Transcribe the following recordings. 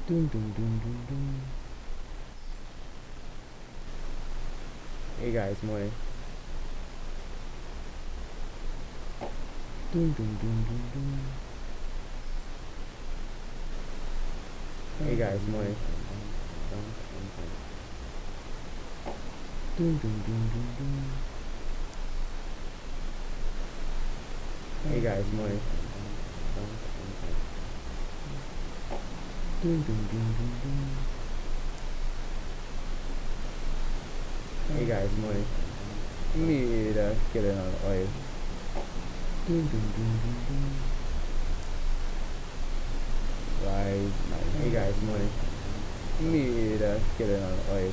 Dun, dun, dun, dun, dun. Hey guys, morning. Dun, dun, dun, dun, dun. Hey guys, morning. Dun, dun, dun, dun, dun. Hey guys, morning. Dun, dun, dun, dun, dun. Hey guys, morning. Me killing on oil. Dun, dun, dun, dun, dun. Right, hey guys, morning. Me killing on oil.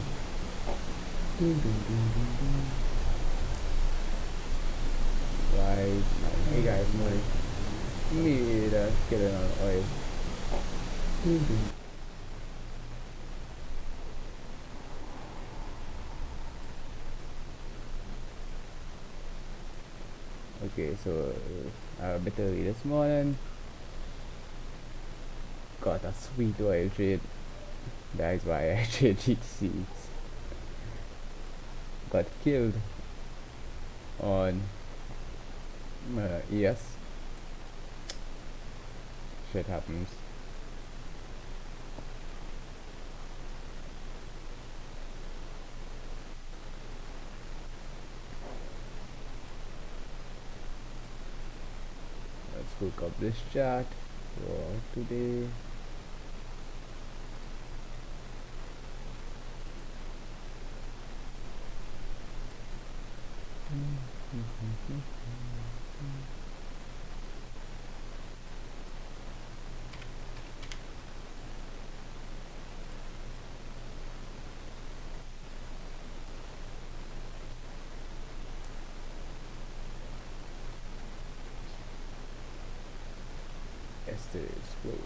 Dun, dun, dun, dun, dun. Right, hey guys, morning. Me killing on oil. Dun, dun. Okay, so a bit early this morning. Got a sweet oil trade. That is why I trade GTC. Got killed on ES. Shit happens. Let's hook up this chat for today. Yesterday's close.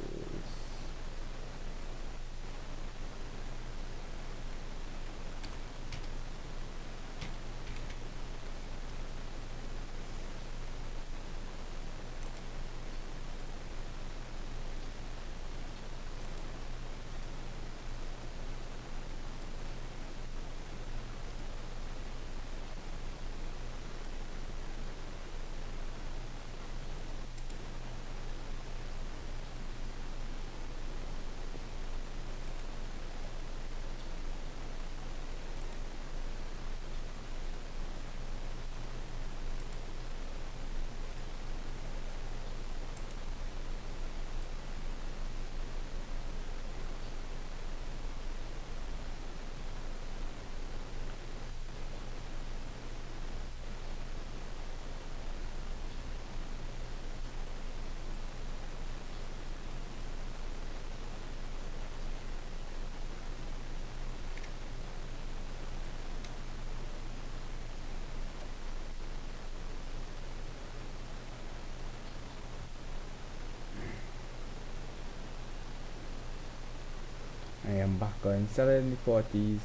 I am back on selling the 40s,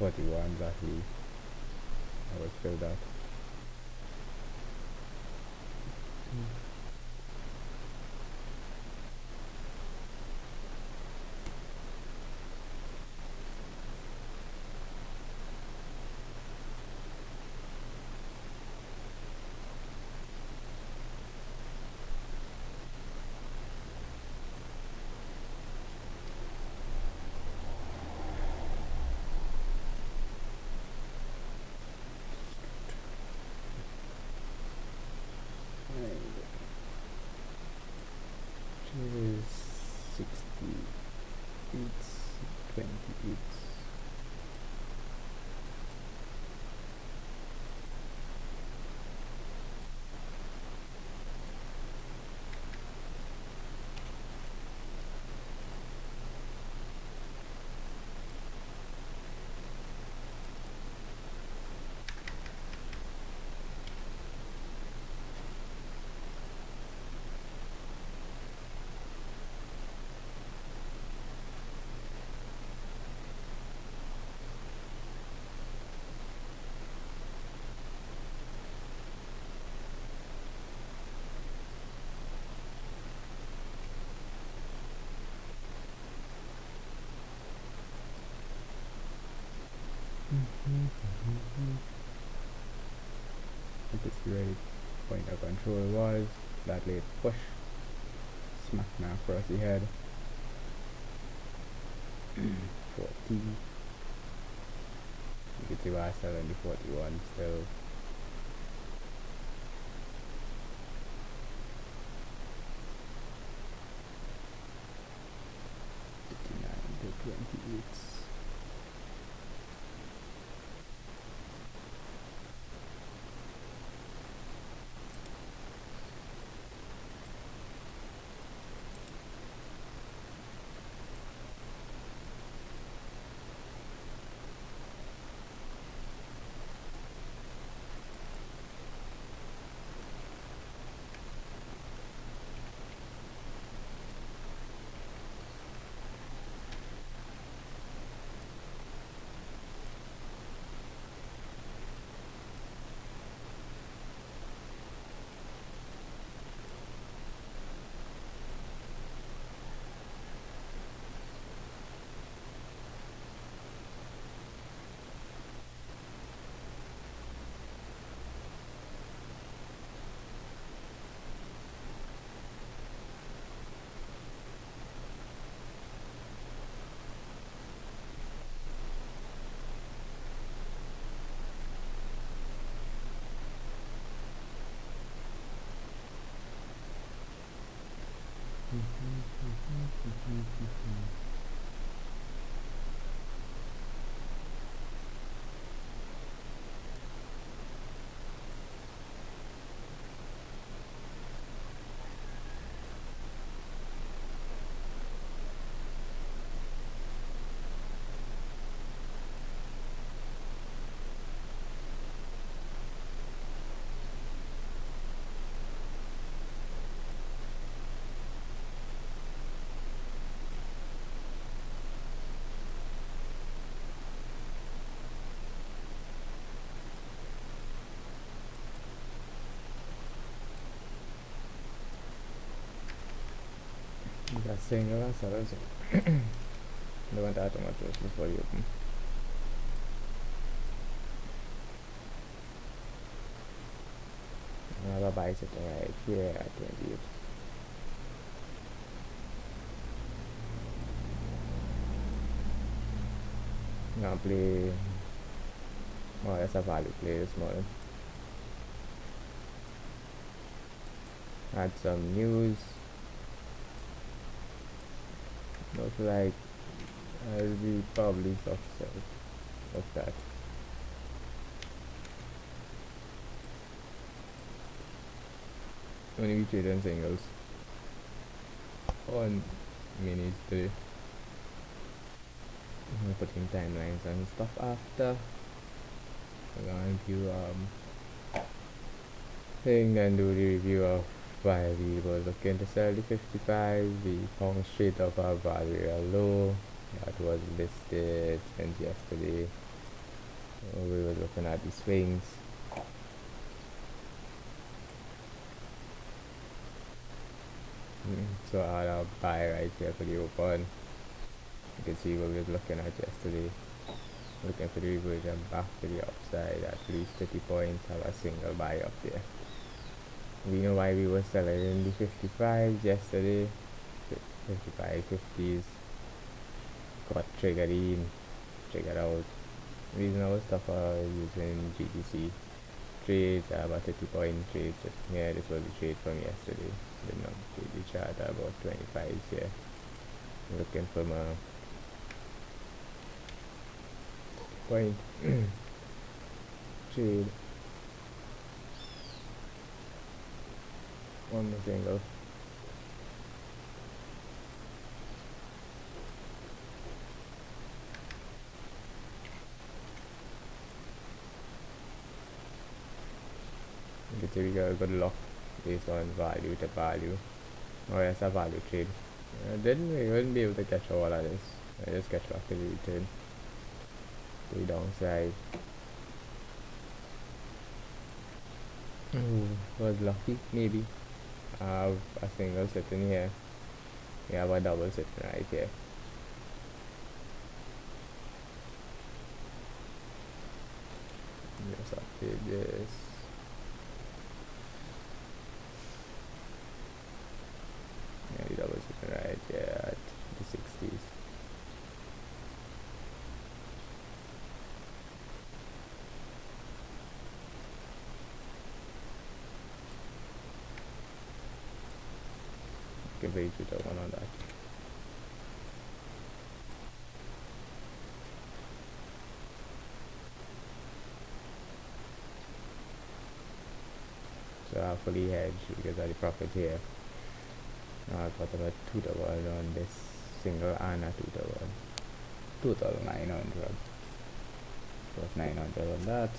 41s actually. I was filled out. Which is 68, 28. You can see where the point of control was. That late push smacked me across the head. 40. You can see why I still in the 41 still. To 28. That's saying the last one, don't want that too much just before you open. I have a bicycle right here at 28. I'm gonna play. Oh, that's a value play this morning. Had some news. Looks like I'll be probably success of that. Only we trade on singles. On minis today. I'm gonna put in timelines and stuff after. I'm gonna view thing and do the review of why we were looking to sell the 55. We found straight up our value low that was listed since yesterday. We were looking at the swings. So I had a buy right here for the open. You can see what we were looking at yesterday. Looking for the reversion back to the upside at least 30 points. Have a single buy up there. We know why we were selling in the 55s yesterday. 55, 50s. Got triggered in, triggered out. Reason our stuff are using GTC trades. I have a 30 point trade. Yeah, this was the trade from yesterday. Did not trade the chart about 25s here. Looking for my point trade. One more single. You can see we got a good luck based on value to value. Oh, that's a value trade. We wouldn't be able to catch all of this. I just catch back to the return. To the downside. Was lucky, maybe. I have a single sitting here. We have a double sitting right here. Just update this. Maybe that was right, yeah, at the 60s. Can wait with that one on that. So I fully hedged because of the profit here. Now I've got about 2 double on this single and a 2 double. Total 900. Plus 900 on that.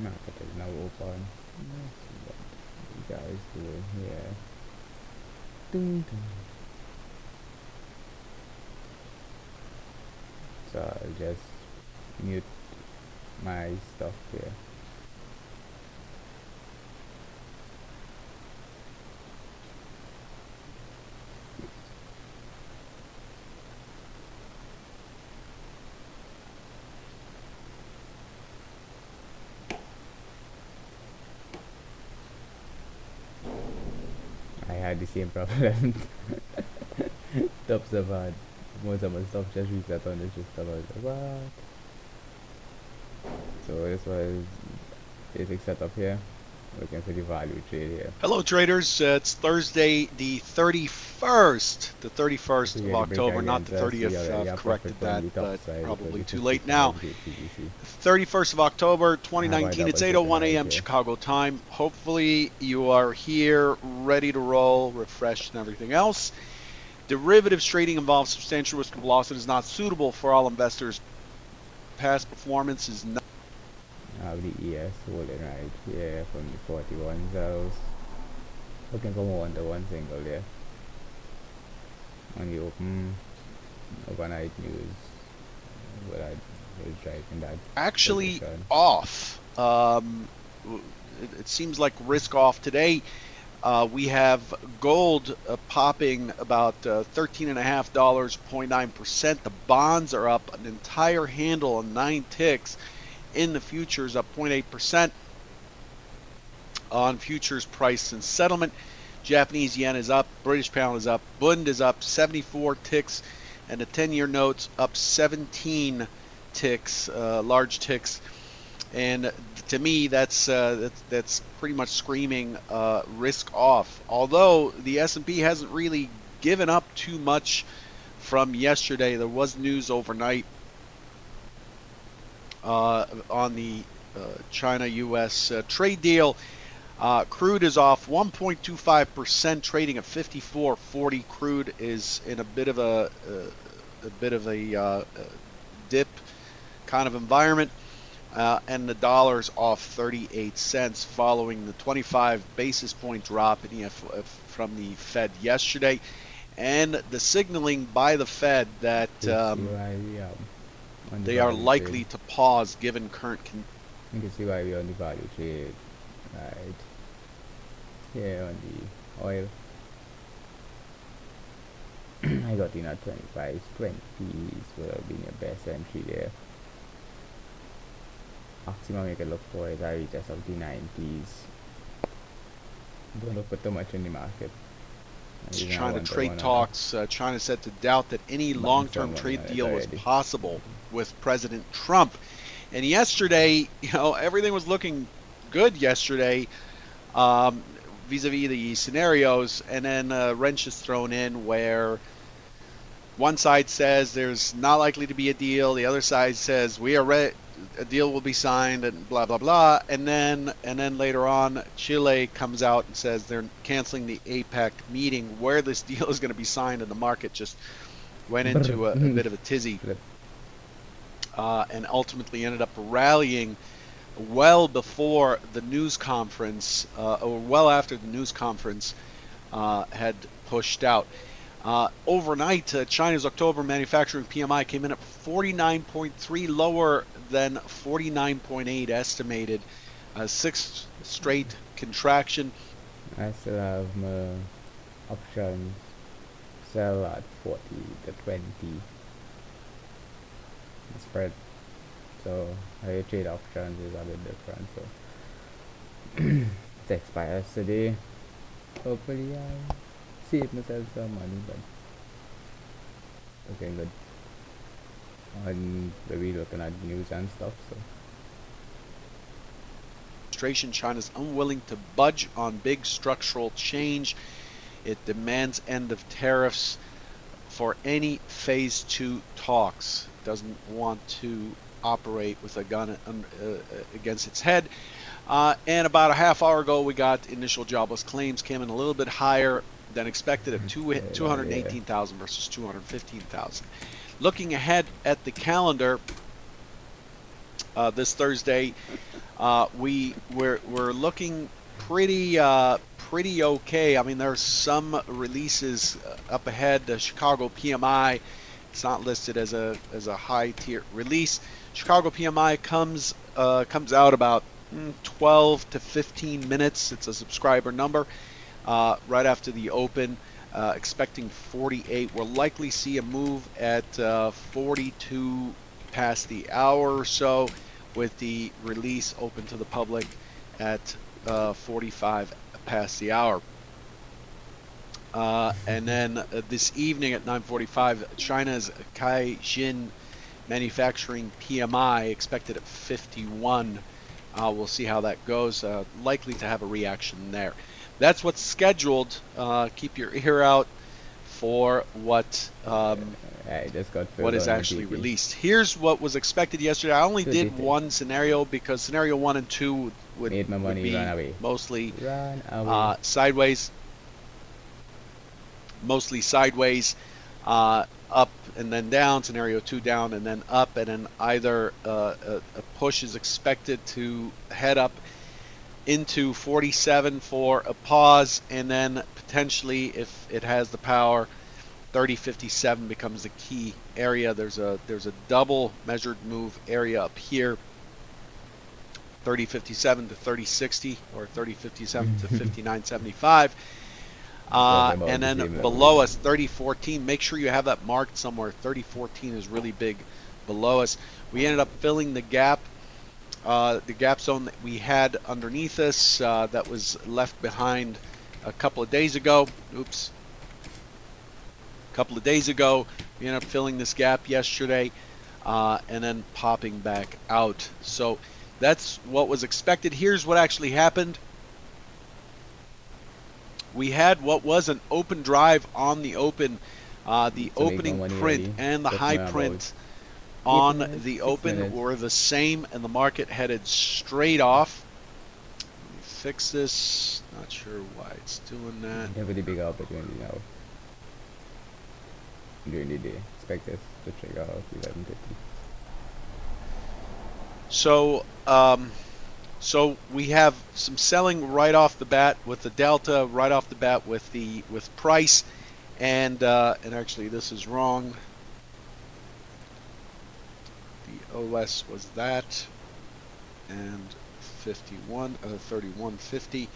Market is now open. Let's see what you guys doing here. Ding, ding. So I'll just mute my stuff here. I had the same problem. Tops have had most of my stuff just reset on the system. I was like, what? So this was basic setup here. Looking for the value trade here. Hello traders, it's Thursday the 31st, the 31st So of yeah, the break October, not again, the so see 30th. already I've a profit corrected from that, the top but side because probably the too 50 late now. candle GTC. 31st of October, I have a 2019, it's double super 8:01 right a.m. here. Chicago time. Hopefully you are here, ready to roll, refreshed and everything else. Derivatives trading involves substantial risk of loss and is not suitable for all investors. Past performance is not. I have the ES holding right here from the 41 cells. Looking for more under one single there. On the open overnight news, what I was driving that Actually position. off. It seems like risk off today. We have gold popping about $13.5, 0.9%. The bonds are up an entire handle on 9 ticks. In the futures, up 0.8%. On futures price and settlement, Japanese yen is up, British pound is up, Bund is up 74 ticks, and the 10-year notes up 17 ticks, large ticks. And to me, that's pretty much screaming risk off. Although the S&P hasn't really given up too much from yesterday. There was news overnight on the China-U.S. Trade deal. Crude is off 1.25%, trading at 54.40. Crude is in a bit of a dip kind of environment. And the dollar's off 38 cents following the 25 basis point drop in EF from the Fed yesterday, and the signaling by the Fed that they are likely to pause given current. You can see why we're on the value trade, right? Here on the oil. I got in at 25, 20s would have been your best entry there. Maximum you can look for is I reach of the 90s. Don't look for too much in the market. China trade talks. China said to doubt that any long-term trade deal was possible with President Trump. And yesterday, everything was looking good yesterday vis-a-vis the scenarios, and then a wrench is thrown in where one side says there's not likely to be a deal, the other side says we are ready, a deal will be signed, and blah blah blah, and then later on Chile comes out and says they're canceling the APEC meeting where this deal is going to be signed, and the market just went into a bit of a tizzy, and ultimately ended up rallying well before the news conference, or well after the news conference had pushed out. Overnight, China's October manufacturing PMI came in at 49.3, lower then 49.8 estimated. Sixth straight contraction. I still have my options sell at 40 to 20 spread. So how you trade options is a bit different. So it expires today. Hopefully I save myself some money, but looking good. And maybe looking at news and stuff. So China's unwilling to budge on big structural change. It demands end of tariffs for any phase 2 talks. It doesn't want to operate with a gun against its head. And about a half hour ago, we got initial jobless claims came in a little bit higher than expected at 218,000 versus 215,000. Looking ahead at the calendar, this Thursday, we're looking pretty okay. I mean, there's some releases up ahead. The Chicago PMI, it's not listed as a high tier release. Chicago PMI comes out about 12 to 15 minutes. It's a subscriber number right after the open. Expecting 48. We'll likely see a move at 42 past the hour or so, with the release open to the public at 45 past the hour. And then this evening at 9:45, China's Caixin manufacturing PMI expected at 51. We'll see how that goes. Likely to have a reaction there. That's what's scheduled. Keep your ear out for what is actually released. Here's what was expected yesterday. I only did one scenario because scenario 1 and 2 would be mostly sideways. Mostly sideways, up and then down. Scenario 2 down and then up, and then either a push is expected to head up into 47 for a pause, and then potentially, if it has the power, 3057 becomes the key area. There's a double measured move area up here, 3057 to 3060 or 3057 to 5975. And then below us, 3014. Make sure you have that marked somewhere. 3014 is really big below us. We ended up filling the gap zone that we had underneath us that was left behind a couple of days ago. Oops. A couple of days ago, we ended up filling this gap yesterday and then popping back out. So that's what was expected. Here's what actually happened. We had what was an open drive on the open. The opening print and the high print on the open were the same, and the market headed straight off. Let me fix this. Not sure why it's doing that. Definitely big opportunity now. During the day, expect this to trigger off 1150. So we have some selling right off the bat with the delta, right off the bat with price, and actually this is wrong. The OS was that, and 3150.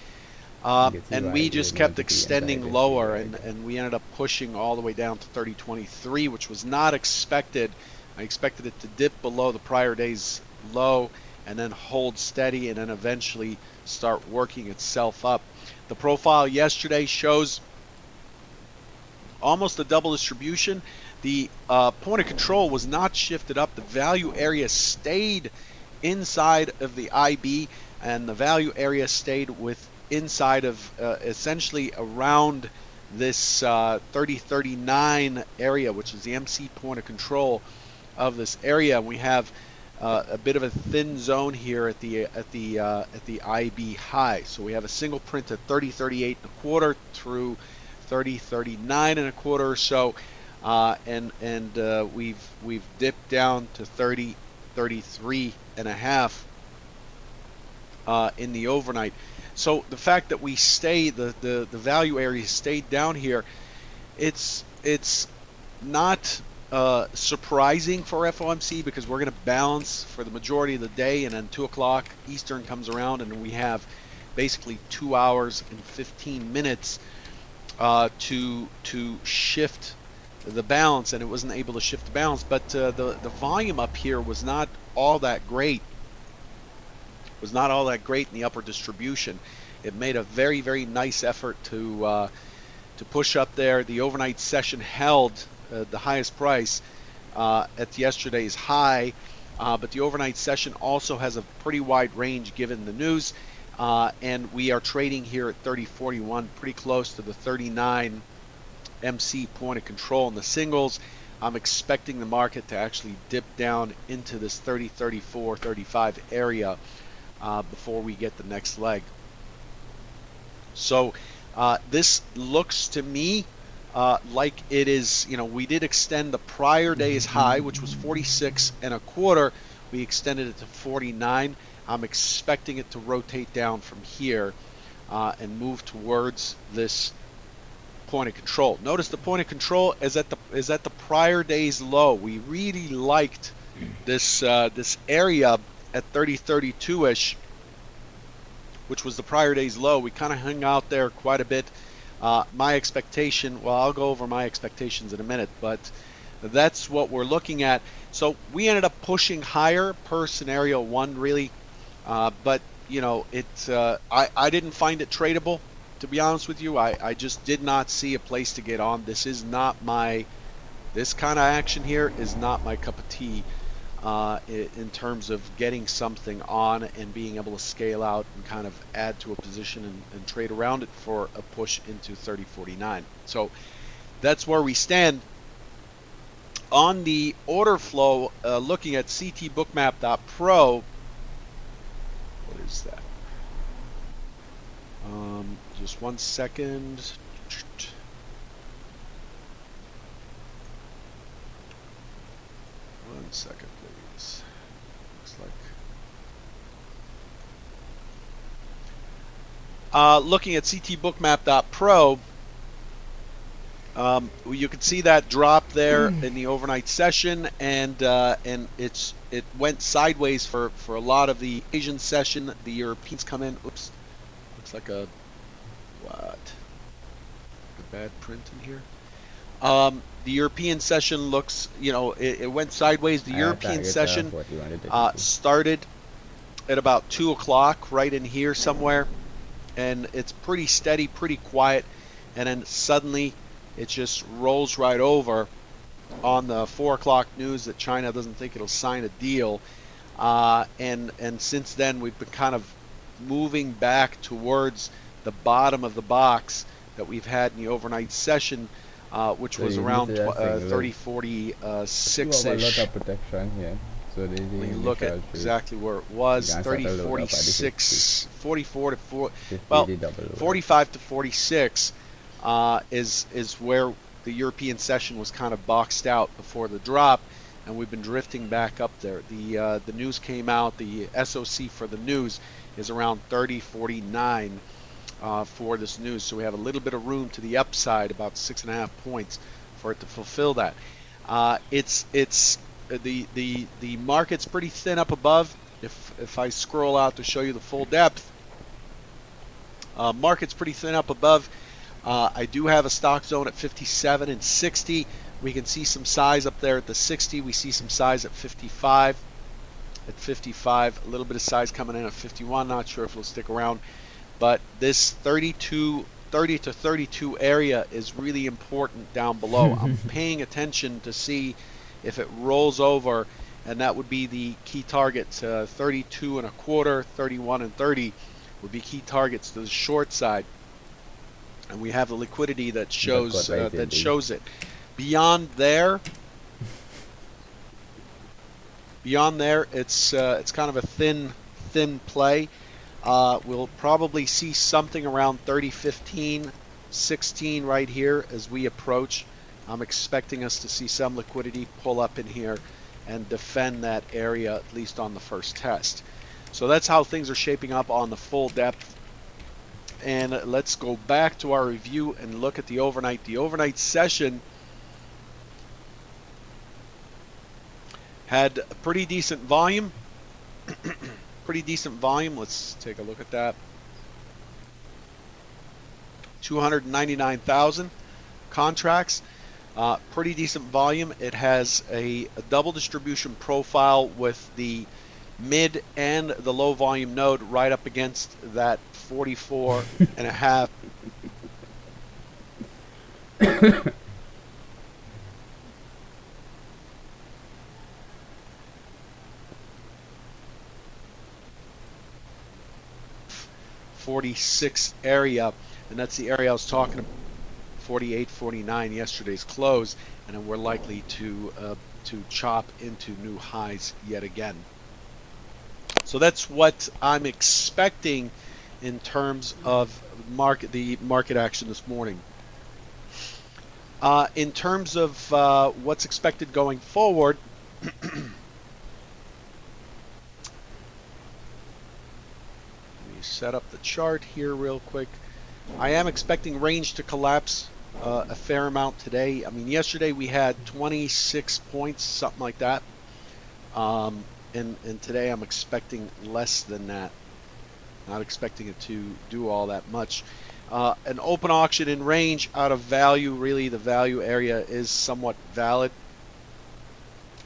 And we just kept extending lower, and we ended up pushing all the way down to 3023, which was not expected. I expected it to dip below the prior day's low and then hold steady and then eventually start working itself up. The profile yesterday shows almost a double distribution. The point of control was not shifted up. The value area stayed inside of the IB, and the value area stayed inside of essentially around this 3039 area, which is the MC point of control of this area. We have a bit of a thin zone here at the IB high. So we have a single print at 3038 and a quarter through 3039 and a quarter or so, and we've dipped down to 3033 and a half in the overnight. So the fact that we stay the value area stayed down here, it's not surprising for FOMC because we're going to balance for the majority of the day, and then 2 o'clock Eastern comes around, and we have basically 2 hours and 15 minutes to shift the balance, and it wasn't able to shift the balance. But the volume up here was not all that great. Was not all that great in the upper distribution. It made a very, very nice effort to push up there. The overnight session held the highest price at yesterday's high, but the overnight session also has a pretty wide range given the news, and we are trading here at 30.41, pretty close to the 39 MC point of control in the singles. I'm expecting the market to actually dip down into this 30, 34, 35 area before we get the next leg. So this looks to me like it is, we did extend the prior day's high, which was 46.25. We extended it to 49. I'm expecting it to rotate down from here and move towards this point of control. Notice the point of control is at the prior day's low. We really liked this this area at 30.32ish, which was the prior day's low. We kind of hung out there quite a bit. My expectation, well, I'll go over my expectations in a minute, but that's what we're looking at. So we ended up pushing higher per scenario one, really, but I didn't find it tradable, to be honest with you. I just did not see a place to get on. This is not this kind of action here is not my cup of tea in terms of getting something on and being able to scale out and kind of add to a position and trade around it for a push into 30.49. So that's where we stand. On the order flow, looking at ctbookmap.pro, what is that? Just 1 second. One second, please. Looks like. Looking at ctbookmap.pro, you can see that drop there in the overnight session, and it went sideways for a lot of the Asian session. The Europeans come in. Oops, looks like a bad print in here. The European session looks, it went sideways. The European session started at about 2 o'clock, right in here somewhere, and it's pretty steady, pretty quiet, and then suddenly it just rolls right over on the 4 o'clock news that China doesn't think it'll sign a deal, and since then we've been kind of moving back towards the bottom of the box that we've had in the overnight session, which was around 30.46-ish. So when you look at exactly where it was, 30.46, 44 to 4, well, 45 to 46 is where the European session was kind of boxed out before the drop, and we've been drifting back up there. The news came out. The SOC for the news is around 30.49 for this news, so we have a little bit of room to the upside, about 6.5 points for it to fulfill that. The market's pretty thin up above. If I scroll out to show you the full depth, market's pretty thin up above. I do have a stock zone at 57 and 60. We can see some size up there at the 60. We see some size at 55. At 55, a little bit of size coming in at 51. Not sure if it'll stick around, but this 30 to 32 area is really important down below. I'm paying attention to see if it rolls over, and that would be the key targets. 32.25, 31 and 30 would be key targets to the short side, and we have the liquidity that shows it. Beyond there, it's kind of a thin play. We'll probably see something around 30.15, 16 right here as we approach. I'm expecting us to see some liquidity pull up in here and defend that area, at least on the first test. So that's how things are shaping up on the full depth. And let's go back to our review and look at the overnight. The overnight session Had a pretty decent volume. Pretty decent volume. Let's take a look at that. 299,000 contracts. Pretty decent volume. It has a double distribution profile with the mid and the low volume node right up against that 44 and a half. $46 area, and that's the area I was talking about. 48, 49 yesterday's close, and then we're likely to chop into new highs yet again. So that's what I'm expecting in terms of the market action this morning. In terms of what's expected going forward, let me set up the chart here real quick. I am expecting range to collapse a fair amount today. I mean, yesterday we had 26 points, something like that. And today I'm expecting less than that. Not expecting it to do all that much. An open auction in range out of value, really the value area is somewhat valid.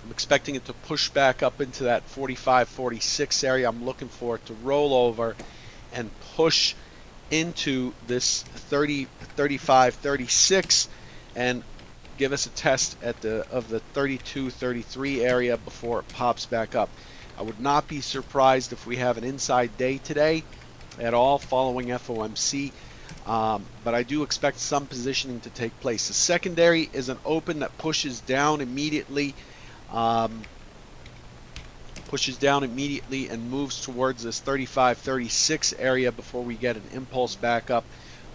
I'm expecting it to push back up into that 45, 46 area. I'm looking for it to roll over and push into this 30, 35, 36 and give us a test at the 32, 33 area before it pops back up. I would not be surprised if we have an inside day today at all following FOMC, but I do expect some positioning to take place. The secondary is an open that pushes down immediately, and moves towards this 35, 36 area before we get an impulse back up,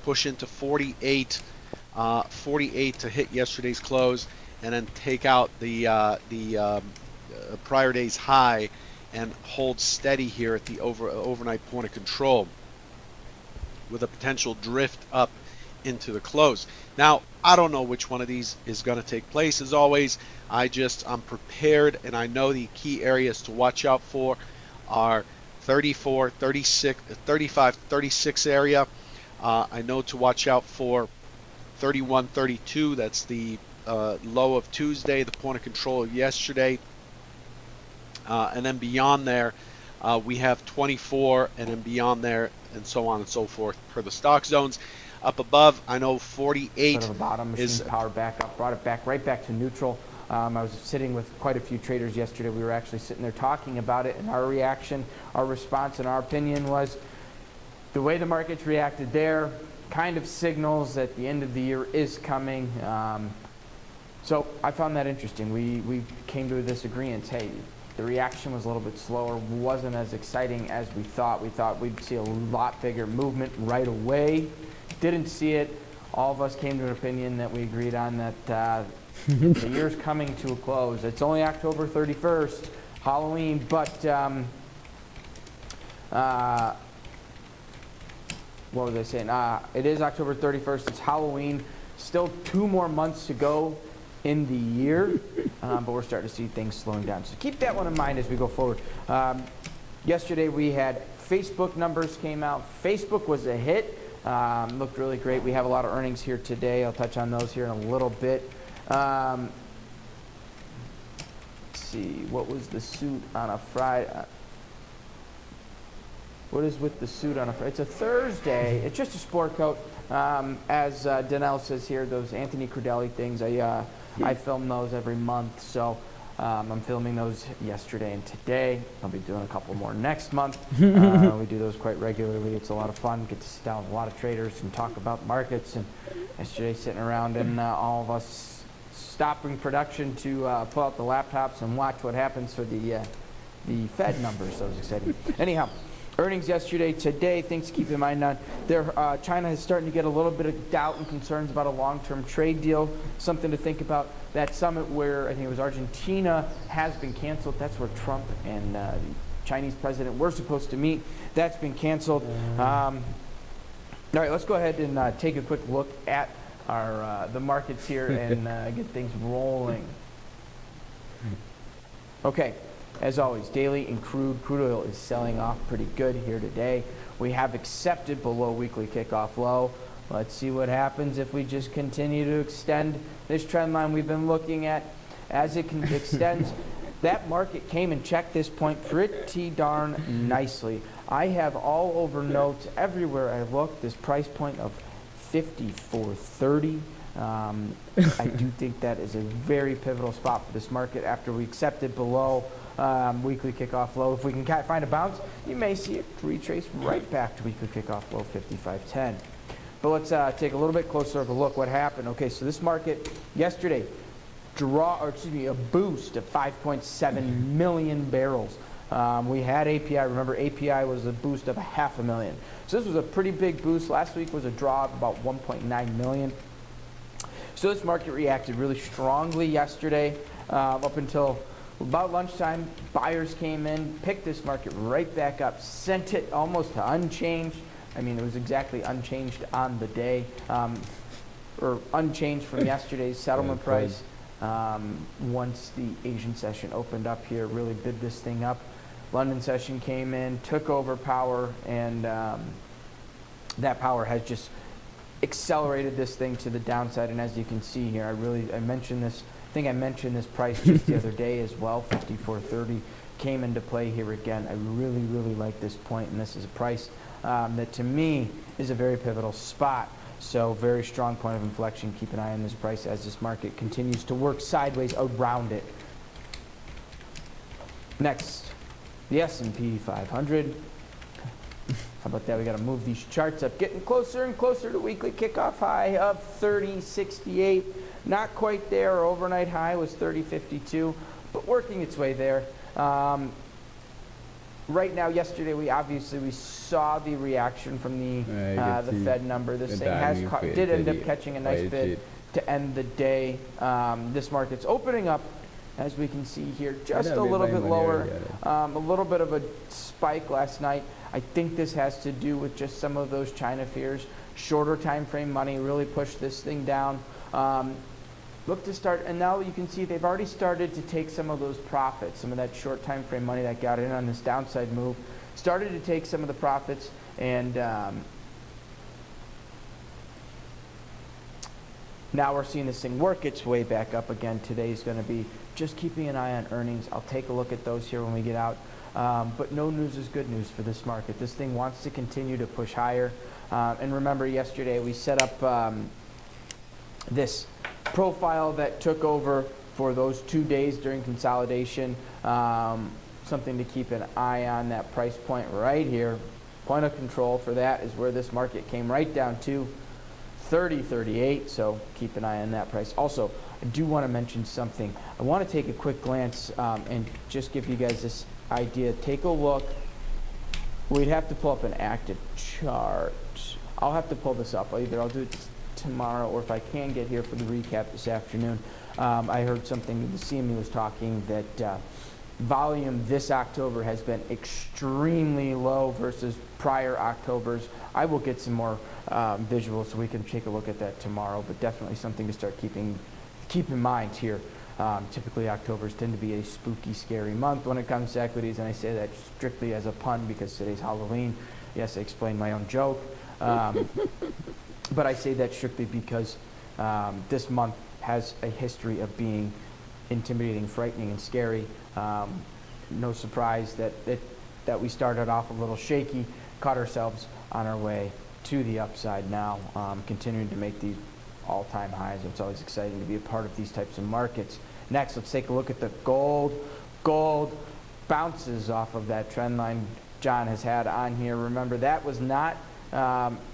push into 48, 48 to hit yesterday's close, and then take out the prior day's high and hold steady here at the overnight point of control with a potential drift up into the close. Now, I don't know which one of these is going to take place. As always, I'm prepared, and I know the key areas to watch out for are 34, 36, 35, 36 area. I know to watch out for 31, 32. That's the low of Tuesday, the point of control of yesterday. And then beyond there, we have 24, and then beyond there, and so on and so forth per the stock zones. Up above, I know 48 the bottom is power back up, brought it back right back to neutral. I was sitting with quite a few traders yesterday. We were actually sitting there talking about it, and our reaction, our response, and our opinion was the way the markets reacted there kind of signals that the end of the year is coming. So I found that interesting. We came to this agreement. Hey, the reaction was a little bit slower, wasn't as exciting as we thought. We thought we'd see a lot bigger movement right away. Didn't see it. All of us came to an opinion that we agreed on that the year's coming to a close. It's only October 31st, Halloween, but what was I saying? It is October 31st. It's Halloween. Still 2 more months to go in the year, but we're starting to see things slowing down. So keep that one in mind as we go forward. Yesterday we had Facebook numbers came out. Facebook was a hit. Looked really great. We have a lot of earnings here today. I'll touch on those here in a little bit. Let's see, what was the suit on a Friday? What is with the suit on a Friday? It's a Thursday. It's just a sport coat. As Danelle says here, those Anthony Crudelli things, I film those every month. So I'm filming those yesterday and today. I'll be doing a couple more next month. We do those quite regularly. It's a lot of fun. Get to sit down with a lot of traders and talk about markets. And yesterday sitting around and all of us stopping production to pull out the laptops and watch what happens for the Fed numbers. That was exciting. Anyhow, earnings yesterday, today, things to keep in mind on. China is starting to get a little bit of doubt and concerns about a long-term trade deal. Something to think about. That summit where I think it was Argentina has been canceled. That's where Trump and the Chinese president were supposed to meet. That's been canceled. All right, let's go ahead and take a quick look at the markets here and get things rolling. Okay, as always, daily and crude oil is selling off pretty good here today. We have accepted below weekly kickoff low. Let's see what happens if we just continue to extend this trend line we've been looking at. As it extends, that market came and checked this point pretty darn nicely. I have all over notes everywhere I look this price point of 54.30. I do think that is a very pivotal spot for this market after we accepted below weekly kickoff low. If we can find a bounce, you may see it retrace right back to weekly kickoff low 55.10. But let's take a little bit closer of a look what happened. Okay, so this market yesterday a boost of 5.7 million barrels. We had API. Remember, API was a boost of 500,000. So this was a pretty big boost. Last week was a draw of about 1.9 million. So this market reacted really strongly yesterday up until about lunchtime. Buyers came in, picked this market right back up, sent it almost to unchanged. I mean, it was exactly unchanged on the day, or unchanged from yesterday's settlement price. Once the Asian session opened up here, really bid this thing up. London session came in, took over power, and that power has just accelerated this thing to the downside. And as you can see here, I mentioned this. I think I mentioned this price just the other day as well. 54.30 came into play here again. I really like this point, and this is a price that to me is a very pivotal spot. So very strong point of inflection. Keep an eye on this price as this market continues to work sideways around it. Next, the S&P 500. How about that? We got to move these charts up, getting closer and closer to weekly kickoff high of 30.68. Not quite there. Our overnight high was 30.52, but working its way there. Right now, yesterday we saw the reaction from the Fed number. This thing did end up catching a nice bid to end the day. This market's opening up, as we can see here, just a little bit lower. A little bit of a spike last night. I think this has to do with just some of those China fears. Shorter time frame money really pushed this thing down. Look to start, and now you can see they've already started to take some of those profits, some of that short time frame money that got in on this downside move, started to take some of the profits, and now we're seeing this thing work its way back up again. Today's going to be just keeping an eye on earnings. I'll take a look at those here when we get out. But no news is good news for this market. This thing wants to continue to push higher. And remember, yesterday we set up this profile that took over for those 2 days during consolidation. Something to keep an eye on, that price point right here. Point of control for that is where this market came right down to 30.38. So keep an eye on that price. Also, I do want to mention something. I want to take a quick glance and just give you guys this idea. Take a look. We'd have to pull up an active chart. I'll have to pull this up. Either I'll do it tomorrow, or if I can get here for the recap this afternoon. I heard something, the CME was talking that volume this October has been extremely low versus prior Octobers. I will get some more visuals so we can take a look at that tomorrow, but definitely something to start keep in mind here. Typically Octobers tend to be a spooky, scary month when it comes to equities, and I say that strictly as a pun because today's Halloween. Yes, I explained my own joke. But I say that strictly because this month has a history of being intimidating, frightening, and scary. No surprise that we started off a little shaky, caught ourselves on our way to the upside now, continuing to make these all-time highs. It's always exciting to be a part of these types of markets. Next, let's take a look at the gold. Gold bounces off of that trend line John has had on here. Remember, that was not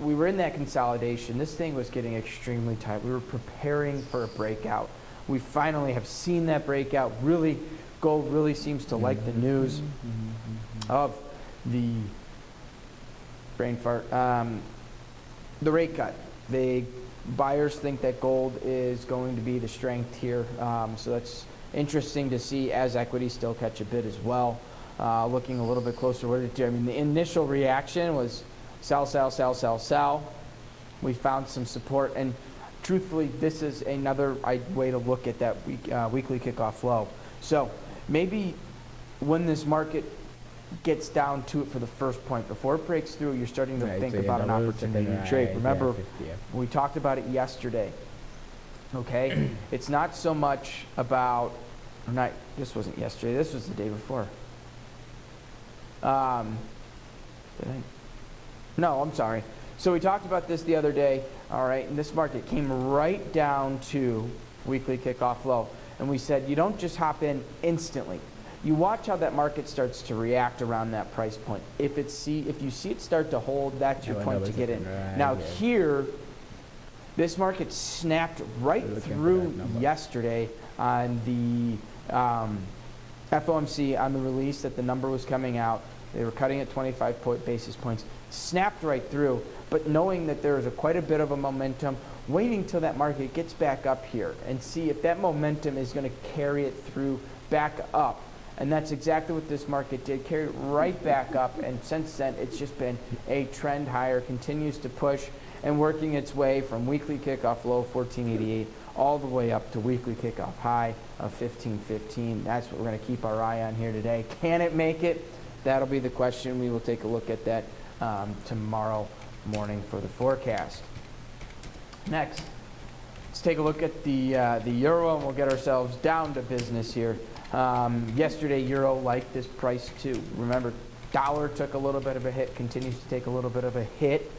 we were in that consolidation. This thing was getting extremely tight. We were preparing for a breakout. We finally have seen that breakout. Really, gold really seems to like the news of the brain fart, the rate cut. The buyers think that gold is going to be the strength here. So that's interesting to see as equities still catch a bid as well. Looking a little bit closer, what did it do? I mean, the initial reaction was sell, sell, sell, sell, sell. We found some support, and truthfully, this is another way to look at that weekly kickoff flow. So maybe when this market gets down to it for the first point, before it breaks through, you're starting to Right, think so about an double opportunity chicken to trade. rice, Remember, 50, yeah. we talked about it yesterday. Okay, it's not so much about, or not. This wasn't yesterday. This was the day before. Did I? No, I'm sorry. So we talked about this the other day. All right, and this market came right down to weekly kickoff low, and we said you don't just hop in instantly. You watch how that market starts to react around that price point. If you see it start to hold, that's your Oh, point no, to it's get in. right Now here. here, this market snapped right We're looking for through that number. yesterday on the FOMC, on the release that the number was coming out. They were cutting at 25 basis points, snapped right through, but knowing that there is quite a bit of a momentum, waiting till that market gets back up here and see if that momentum is going to carry it through back up. And that's exactly what this market did, carried right back up, and since then it's just been a trend higher, continues to push and working its way from weekly kickoff low 1488 all the way up to weekly kickoff high of 1515. That's what we're going to keep our eye on here today. Can it make it? That'll be the question. We will take a look at that tomorrow morning for the forecast. Next, let's take a look at the euro, and we'll get ourselves down to business here. Yesterday, euro liked this price too. Remember, dollar took a little bit of a hit, continues to take a little bit of a hit.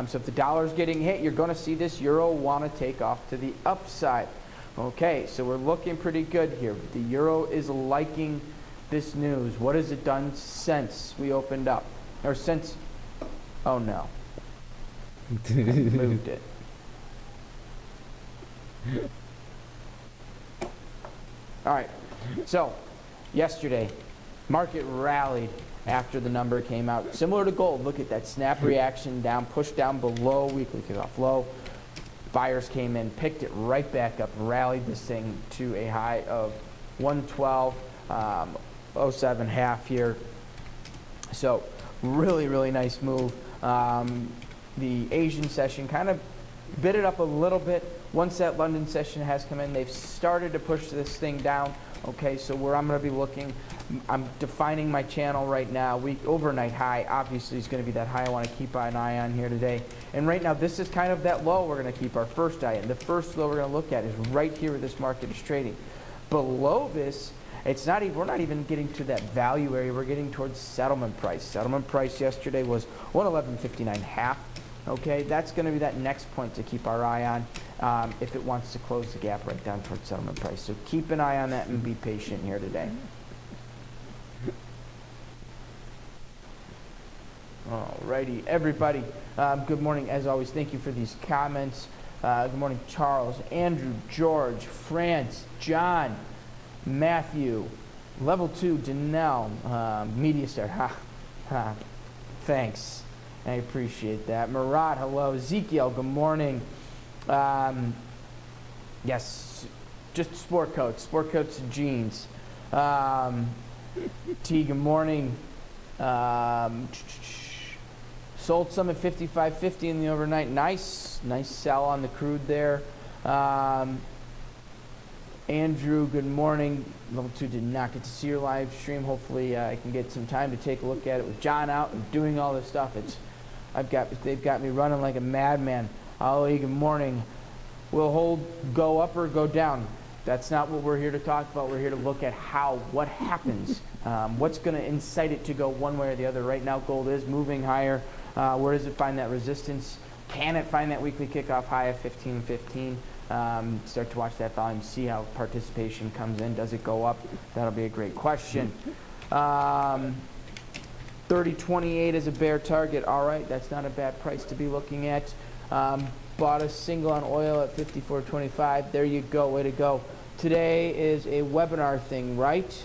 So if the dollar's getting hit, you're going to see this euro want to take off to the upside. Okay, so we're looking pretty good here. The euro is liking this news. What has it done since we opened up? Or since, oh no, moved it. All right, so yesterday, market rallied after the number came out. Similar to gold, look at that snap reaction down, pushed down below weekly kickoff low. Buyers came in, picked it right back up, rallied this thing to a high of 112.07 half here. So really, really nice move. The Asian session kind of bit it up a little bit. Once that London session has come in, they've started to push this thing down. Okay, so where I'm going to be looking, I'm defining my channel right now. Overnight high, obviously, is going to be that high I want to keep an eye on here today. And right now, this is kind of that low we're going to keep our first eye on. The first low we're going to look at is right here where this market is trading. Below this, we're not even getting to that value area. We're getting towards settlement price. Settlement price yesterday was 111.59 half. Okay, that's going to be that next point to keep our eye on if it wants to close the gap right down towards settlement price. So keep an eye on that and be patient here today. Alrighty, everybody. Good morning, as always. Thank you for these comments. Good morning, Charles, Andrew, George, France, John, Matthew, Level 2, Danelle, Media Star. Thanks. I appreciate that. Murat, hello. Ezekiel, good morning. Yes, just sport coats and jeans. T, good morning. Sold some at 55.50 in the overnight. Nice sell on the crude there. Andrew, good morning. Level 2 did not get to see your live stream. Hopefully I can get some time to take a look at it with John out and doing all this stuff. They've got me running like a madman. Ali, good morning. Will go up or go down? That's not what we're here to talk about. We're here to look at what happens. What's going to incite it to go one way or the other. Right now, gold is moving higher. Where does it find that resistance? Can it find that weekly kickoff high of 15.15? Start to watch that volume, see how participation comes in. Does it go up? That'll be a great question. 30.28 is a bear target. All right, that's not a bad price to be looking at. Bought a single on oil at 54.25. There you go. Way to go. Today is a webinar thing, right?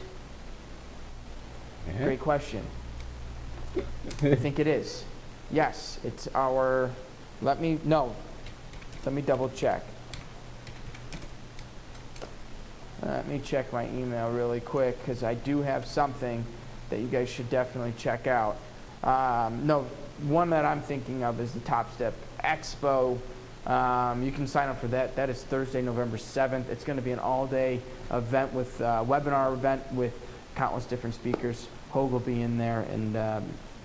Great question. I think it is. Yes, it's our. Let me double check. Let me check my email really quick because I do have something that you guys should definitely check out. No, one that I'm thinking of is the Top Step Expo. You can sign up for that. That is Thursday, November 7th. It's going to be an all-day event with webinar event with countless different speakers. Hogue will be in there, and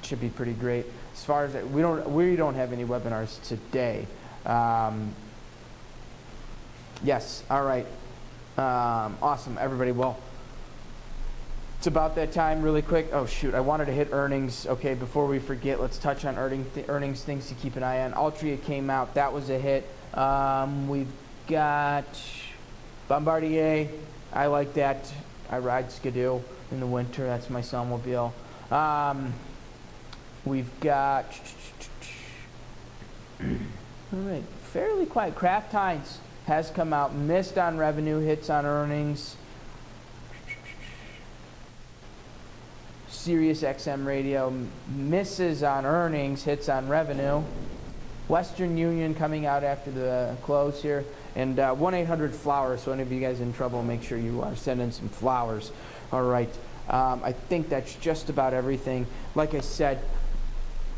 should be pretty great. As far as we don't have any webinars today. Yes. All right. Awesome, everybody. Well, it's about that time. Really quick. Oh shoot! I wanted to hit earnings. Okay, before we forget, let's touch on earnings things to keep an eye on. Altria came out. That was a hit. We've got Bombardier. I like that. I ride Skidoo in the winter. That's my snowmobile. We've got all right, fairly quiet. Kraft Heinz has come out, missed on revenue, hits on earnings. Sirius XM Radio misses on earnings, hits on revenue. Western Union coming out after the close here. And 1-800-FLOWERS, so any of you guys in trouble, make sure you send in some flowers. All right, I think that's just about everything. Like I said,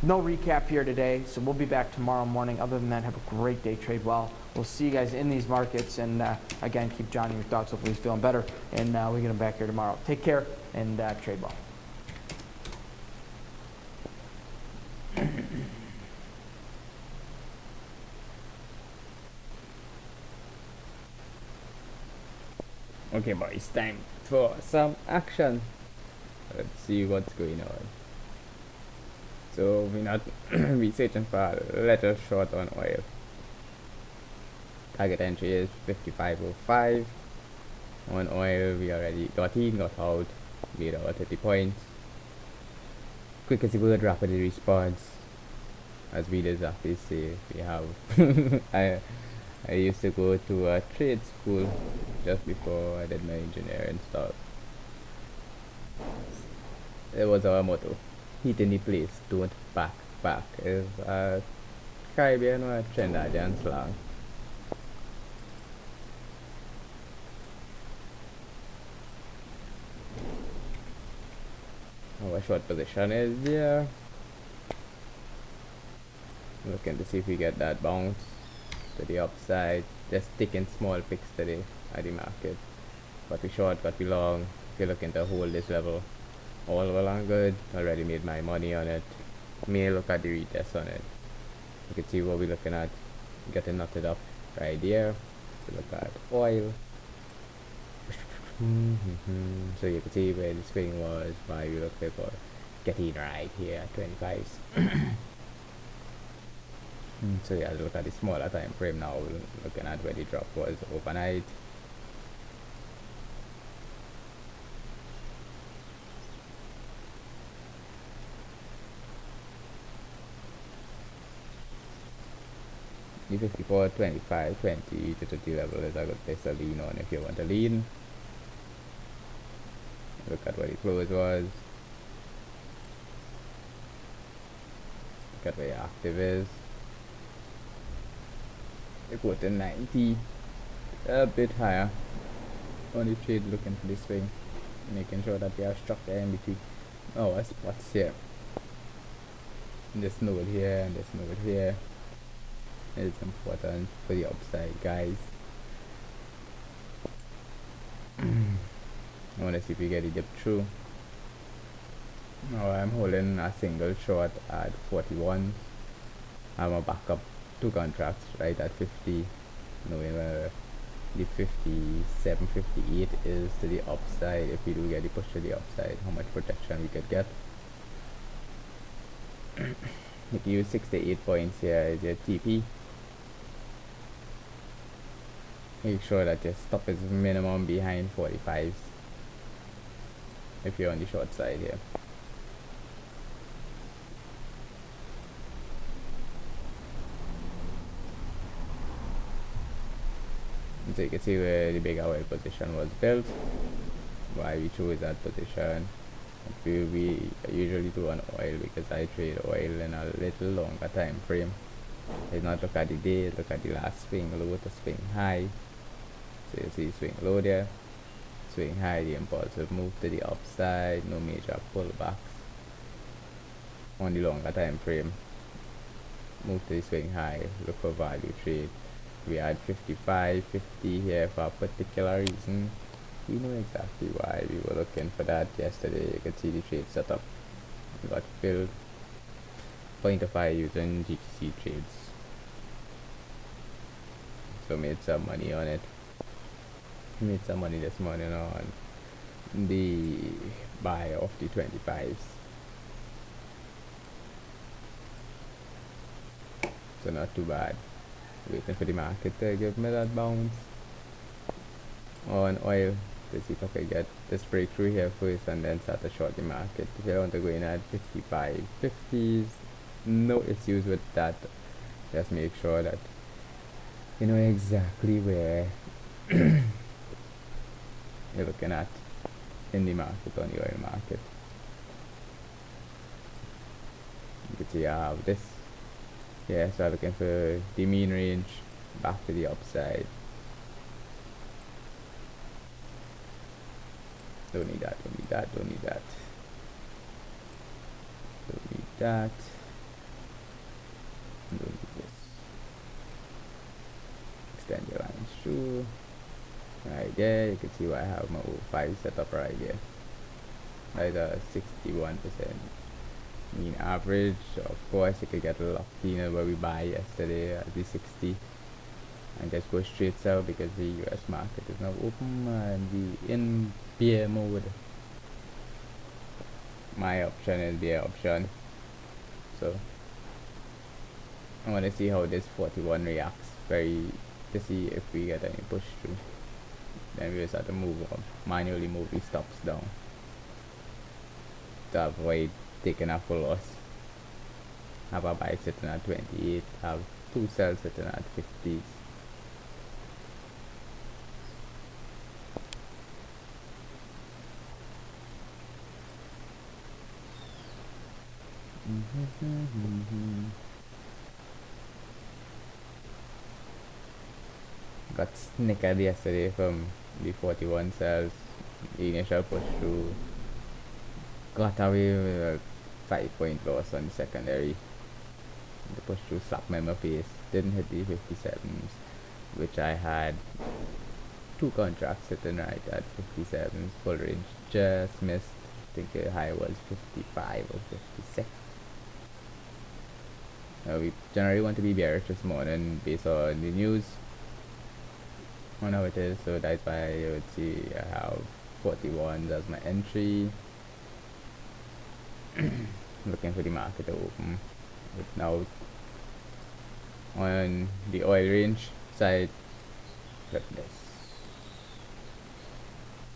no recap here today, so we'll be back tomorrow morning. Other than that, have a great day, trade well. We'll see you guys in these markets, and again, keep John in your thoughts. Hopefully he's feeling better, and we get him back here tomorrow. Take care, and trade well. Okay, boys, time for some action. Let's see what's going on. So we're not researching for a little short on oil. Target entry is 55.05. On oil, we already got in, got out, made our 30 points. Quick as the word, rapidly response. As we exactly say, we have. I used to go to a trade school just before I did my engineering stuff. It was our motto: heat in the place, don't back. Is a Caribbean or Trinidadian slang. Our short position is there. Looking to see if we get that bounce to the upside. Just taking small picks today at the market. Got we short, got we long. If you're looking to hold this level, all well and good. Already made my money on it. May look at the retest on it. You can see what we're looking at. Getting knotted up right here. So look at oil. So you can see where the swing was, why we looking for getting right here at 25s. So yeah, look at the smaller time frame now, looking at where the drop was overnight. The 54, 25, 20 to 30 level is a good place to lean on if you want to lean. Look at where the close was. Look at where your active is. You go to 90, a bit higher on the trade, looking for the swing, making sure that you have structure in between our spots here. This node here and this node here is important for the upside, guys. I want to see if we get it dip through. Now I'm holding a single short at 41. I'm a backup 2 contracts right at 50, knowing where the 57, 58 is to the upside. If we do get the push to the upside, how much protection we could get. If you use 68 points here is your TP. Make sure that your stop is minimum behind 45s if you're on the short side here. So you can see where the big oil position was built, why we chose that position. We usually do on oil because I trade oil in a little longer time frame. Let's not look at the day, look at the last swing low to swing high. So you see swing low there, swing high, the impulsive move to the upside, no major pullbacks. On the longer time frame, move to the swing high, look for value trade. We had 55, 50 here for a particular reason. we know exactly why we were looking for that yesterday. You could see the trade setup got filled. Point of eye using GTC trades. So made some money on it. Made some money this morning on the buy of the 25s. So not too bad. Waiting for the market to give me that bounce on oil to see if I can get this breakthrough here first and then start to short the market. If you want to go in at 55, 50s, no issues with that. Just make sure that you know exactly where you're looking at in the market, on the oil market. You can see I have this. Yeah, so I'm looking for the mean range back to the upside. Don't need that, don't need that, don't need that. Don't need that. Don't need this. Extend your lines through. Right there, you can see why I have my 05 set up right there. Right, 61% mean average. Of course, you could get lucky, you know, where we buy yesterday at the 60 and just go straight sell because the US market is now open and we in bear mode. My option is bear option, so I want to see how this 41 reacts to see if we get any push through. Then we'll start to manually move the stops down to avoid taking a full loss. Have a buy sitting at 28, have two sells sitting at 50s. Got snickered yesterday from the 41 cells. The initial push through. Got away with a 5-point loss on the secondary. The push through slapped me in my face. Didn't hit the 57s, which I had two contracts sitting right at 57s. Full range just missed. I think the high was 55 or 56. We generally want to be bearish this morning based on the news on how it is, so that's why you would see I have 41 as my entry. Looking for the market to open. But now on the oil range side, look at this.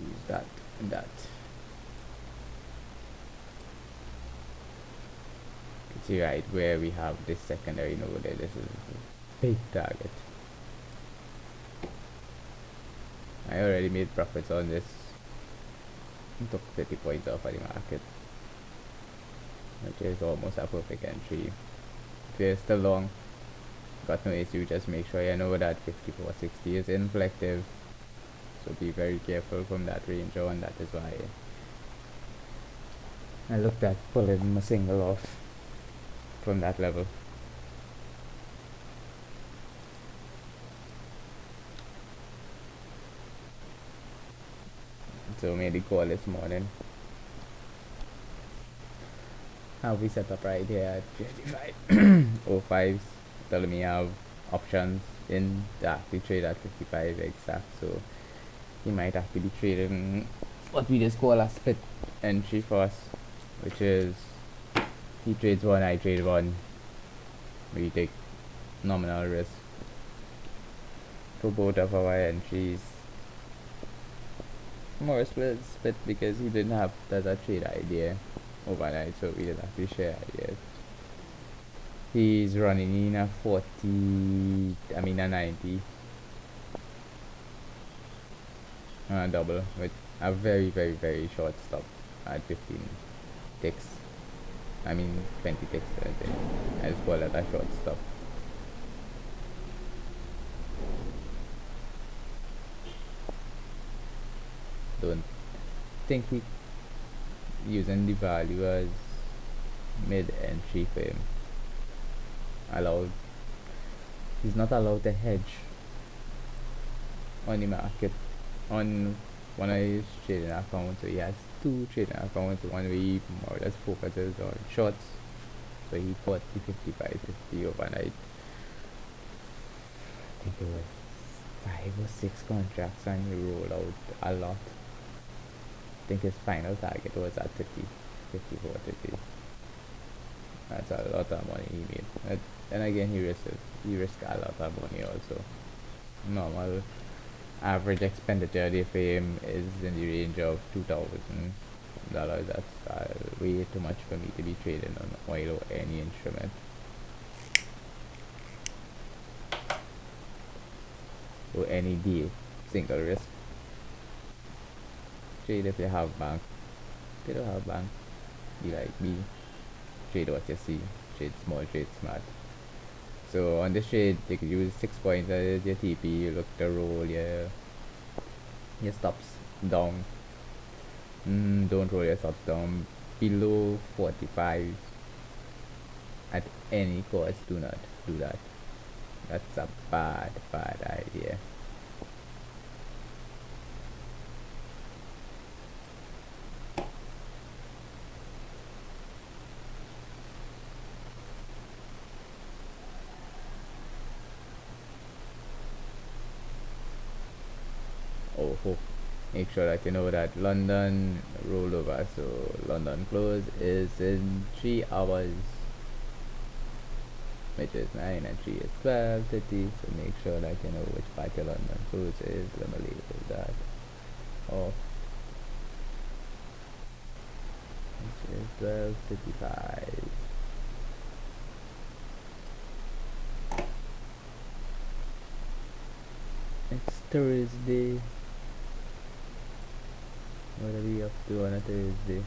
Use that and that. You can see right where we have this secondary node there. This is a big target. I already made profits on this. Took 30 points off of the market, which is almost a perfect entry. If you're still long, got no issue, just make sure you know that 54.60 is inflective, so be very careful from that range on. That is why I looked at pulling a single off from that level. So made the call this morning. How we set up right here at 55 05s, telling me I have options in to actually trade at 55 exact, so he might have to be trading what we just call a split entry for us, which is he trades one, I trade one. We take nominal risk for both of our entries. More split because he didn't have that trade idea overnight, so we didn't have to share ideas. He's running in a 90 double with a very very short stop at 15 ticks. 20 ticks. I just call it a short stop. Don't think he using the value as mid entry for him. He's not allowed to hedge on the market on one of his trading accounts, so he has two trading accounts, one where he more or less focuses on shorts. So he bought the 55.50 overnight. I think it was 5 or 6 contracts and he rolled out a lot. I think his final target was at 30, 54, 30. That's a lot of money he made. And again, he risked a lot of money also. Normal average expenditure day for him is in the range of $2,000. That's way too much for me to be trading on oil or any instrument. Or any deal, single risk. Trade if you have bank. If you don't have bank, be like me. Trade what you see. Trade small, trade smart. So on this trade, you could use 6 points as your TP. You look to roll your stops down. Don't roll your stops down below 45 at any cost. Do not do that. That's a bad idea. Oh, make sure that you know that London rollover, so London close is in 3 hours, which is 9 and 3 is 12:30. So make sure that you know which part your London close is. Let me label that off, which is 12:55. It's Thursday. What are we up to on a Thursday?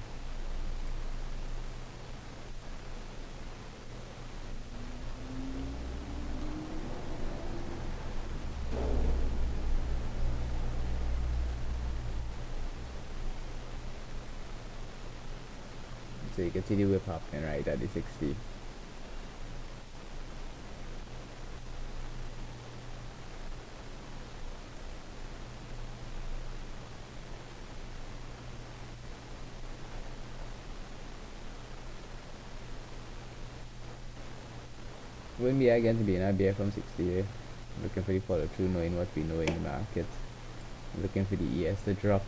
So you can see the whip happening right at the 60. When we are against being a bear from 60, looking for the follow through, knowing what we know in the market, looking for the ES to drop.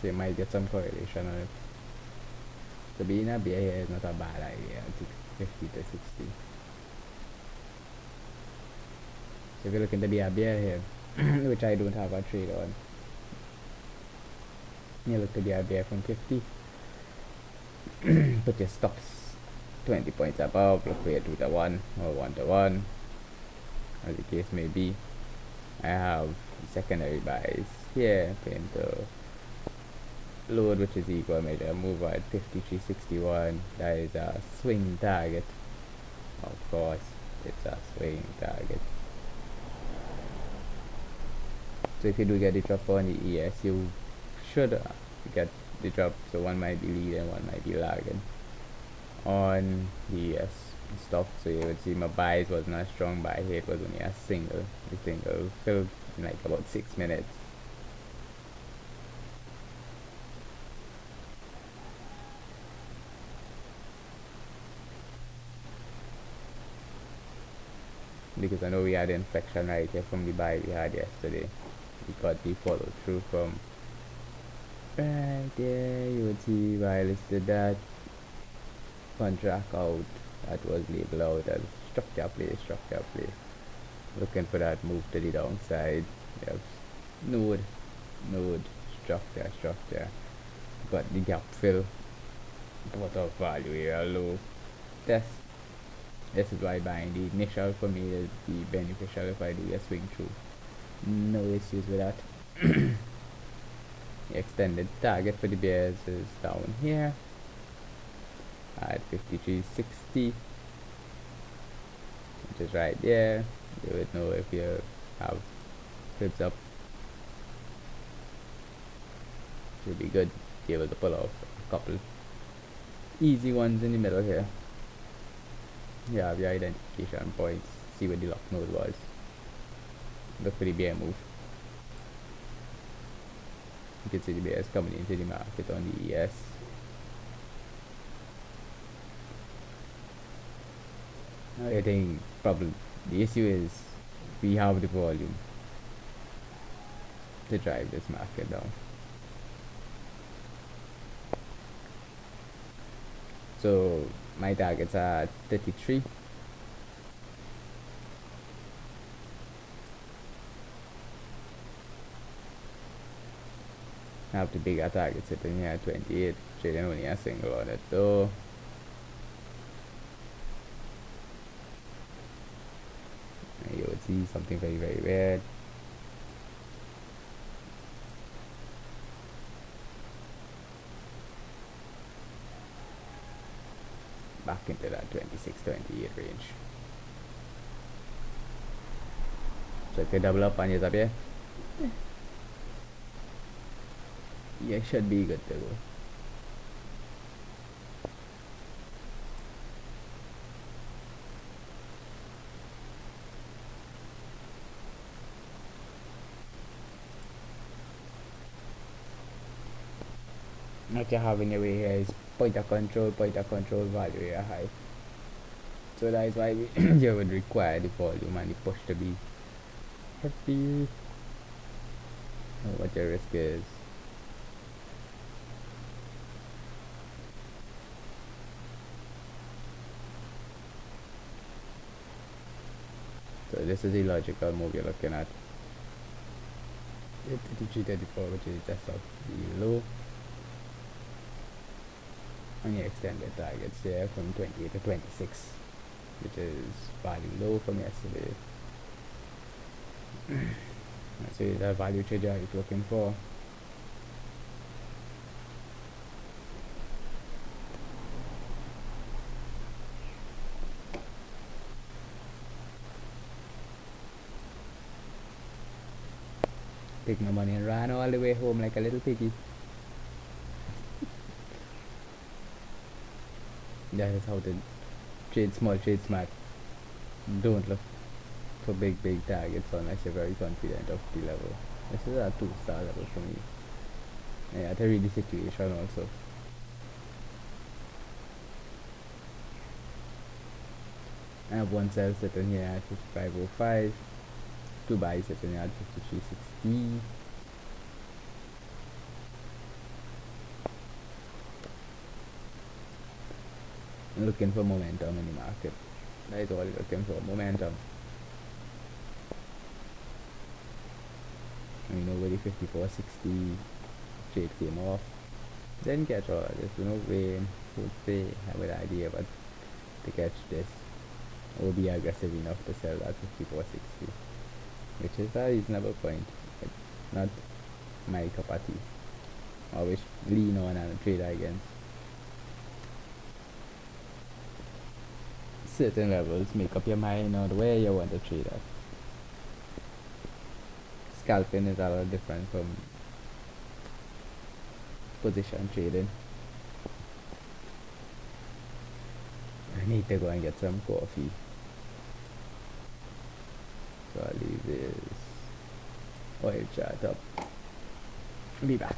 So you might get some correlation on it. So being a bear here is not a bad idea at 50 to 60. So if you're looking to be a bear here, which I don't have a trade on, you look to be a bear from 50. Put your stops 20 points above, look for your 2 to 1 or 1 to 1, as the case may be. I have secondary buys here, paying to load, which is equal measure mover at 53.61. That is a swing target. Of course, it's a swing target. So if you do get the drop on the ES, you should get the drop. So one might be leading, one might be lagging on the ES stuff. So you would see my buys was not a strong buy here. It was only a single. The single filled in like about 6 minutes. Because I know we had inflection right here from the buy we had yesterday. We got the follow through from right there. You would see why I listed that contract out. That was labeled out as structure play. Looking for that move to the downside. Yep. Node, structure. Got the gap fill. What of value here, low test. This is why buying the initial for me is the beneficial if I do a swing through. No issues with that. The extended target for the bears is down here at 53.60, which is right there. You would know if you have fibs up. Should be good. Be able to pull off a couple easy ones in the middle here. You have your identification points. See where the lock node was. Look for the bear move. You can see the bears coming into the market on the ES. I think probably the issue is we have the volume to drive this market down. So my targets are 33. I have the bigger target sitting here at 28, trading only a single on it though. And you would see something very, very weird. Back into that 26, 28 range. So if you double up on your up here, you should be good to go. What you have in your way here is point of control value here high. So that is why you would require the volume and the push to be heavy. What your risk is. So this is the logical move you're looking at. 33.34, which is just off the low. And you extend the targets here from 28 to 26, which is value low from yesterday. So that value trade you're looking for. Take my money and ran all the way home like a little piggy. That is how to trade small, trade smart. Don't look for big targets unless you're very confident of the level. This is a 2-star level for me. Yeah, to read the situation also. I have one sell sitting here at 55.05, 2 buys sitting here at 53.60. Looking for momentum in the market. That is all you're looking for, momentum. And over the 54.60 trade came off. Didn't catch all of this, Wayne would say have an idea but to catch this or be aggressive enough to sell at 54.60, which is a reasonable point. It's not my cup of tea. Always lean on and trade against certain levels. Make up your mind on where you want to trade at. Scalping is a lot different from position trading. I need to go and get some coffee. So I'll leave this oil chart up. Be back.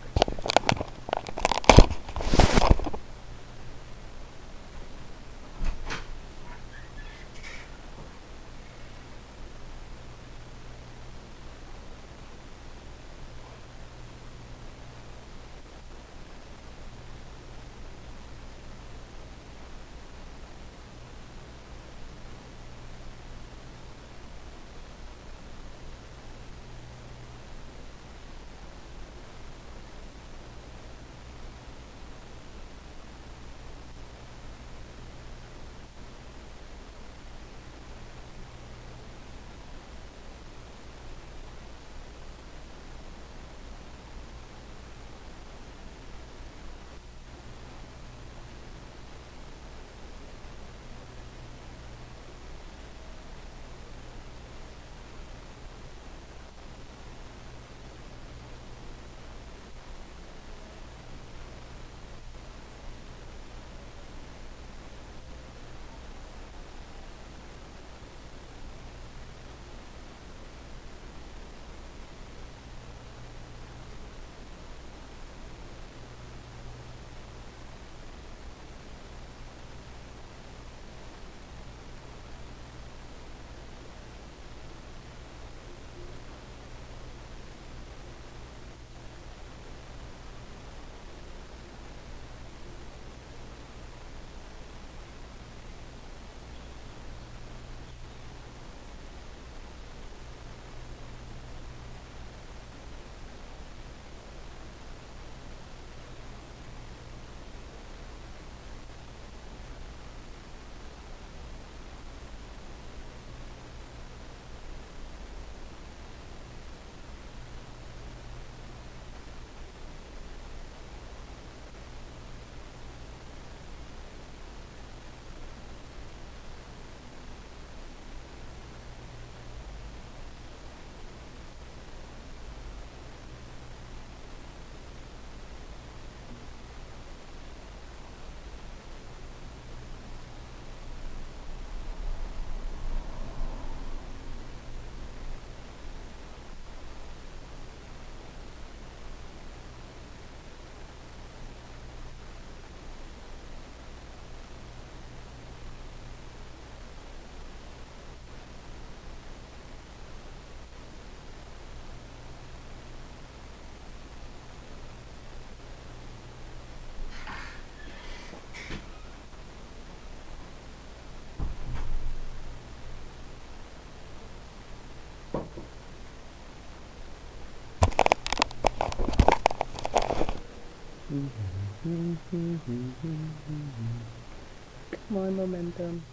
Come on, momentum.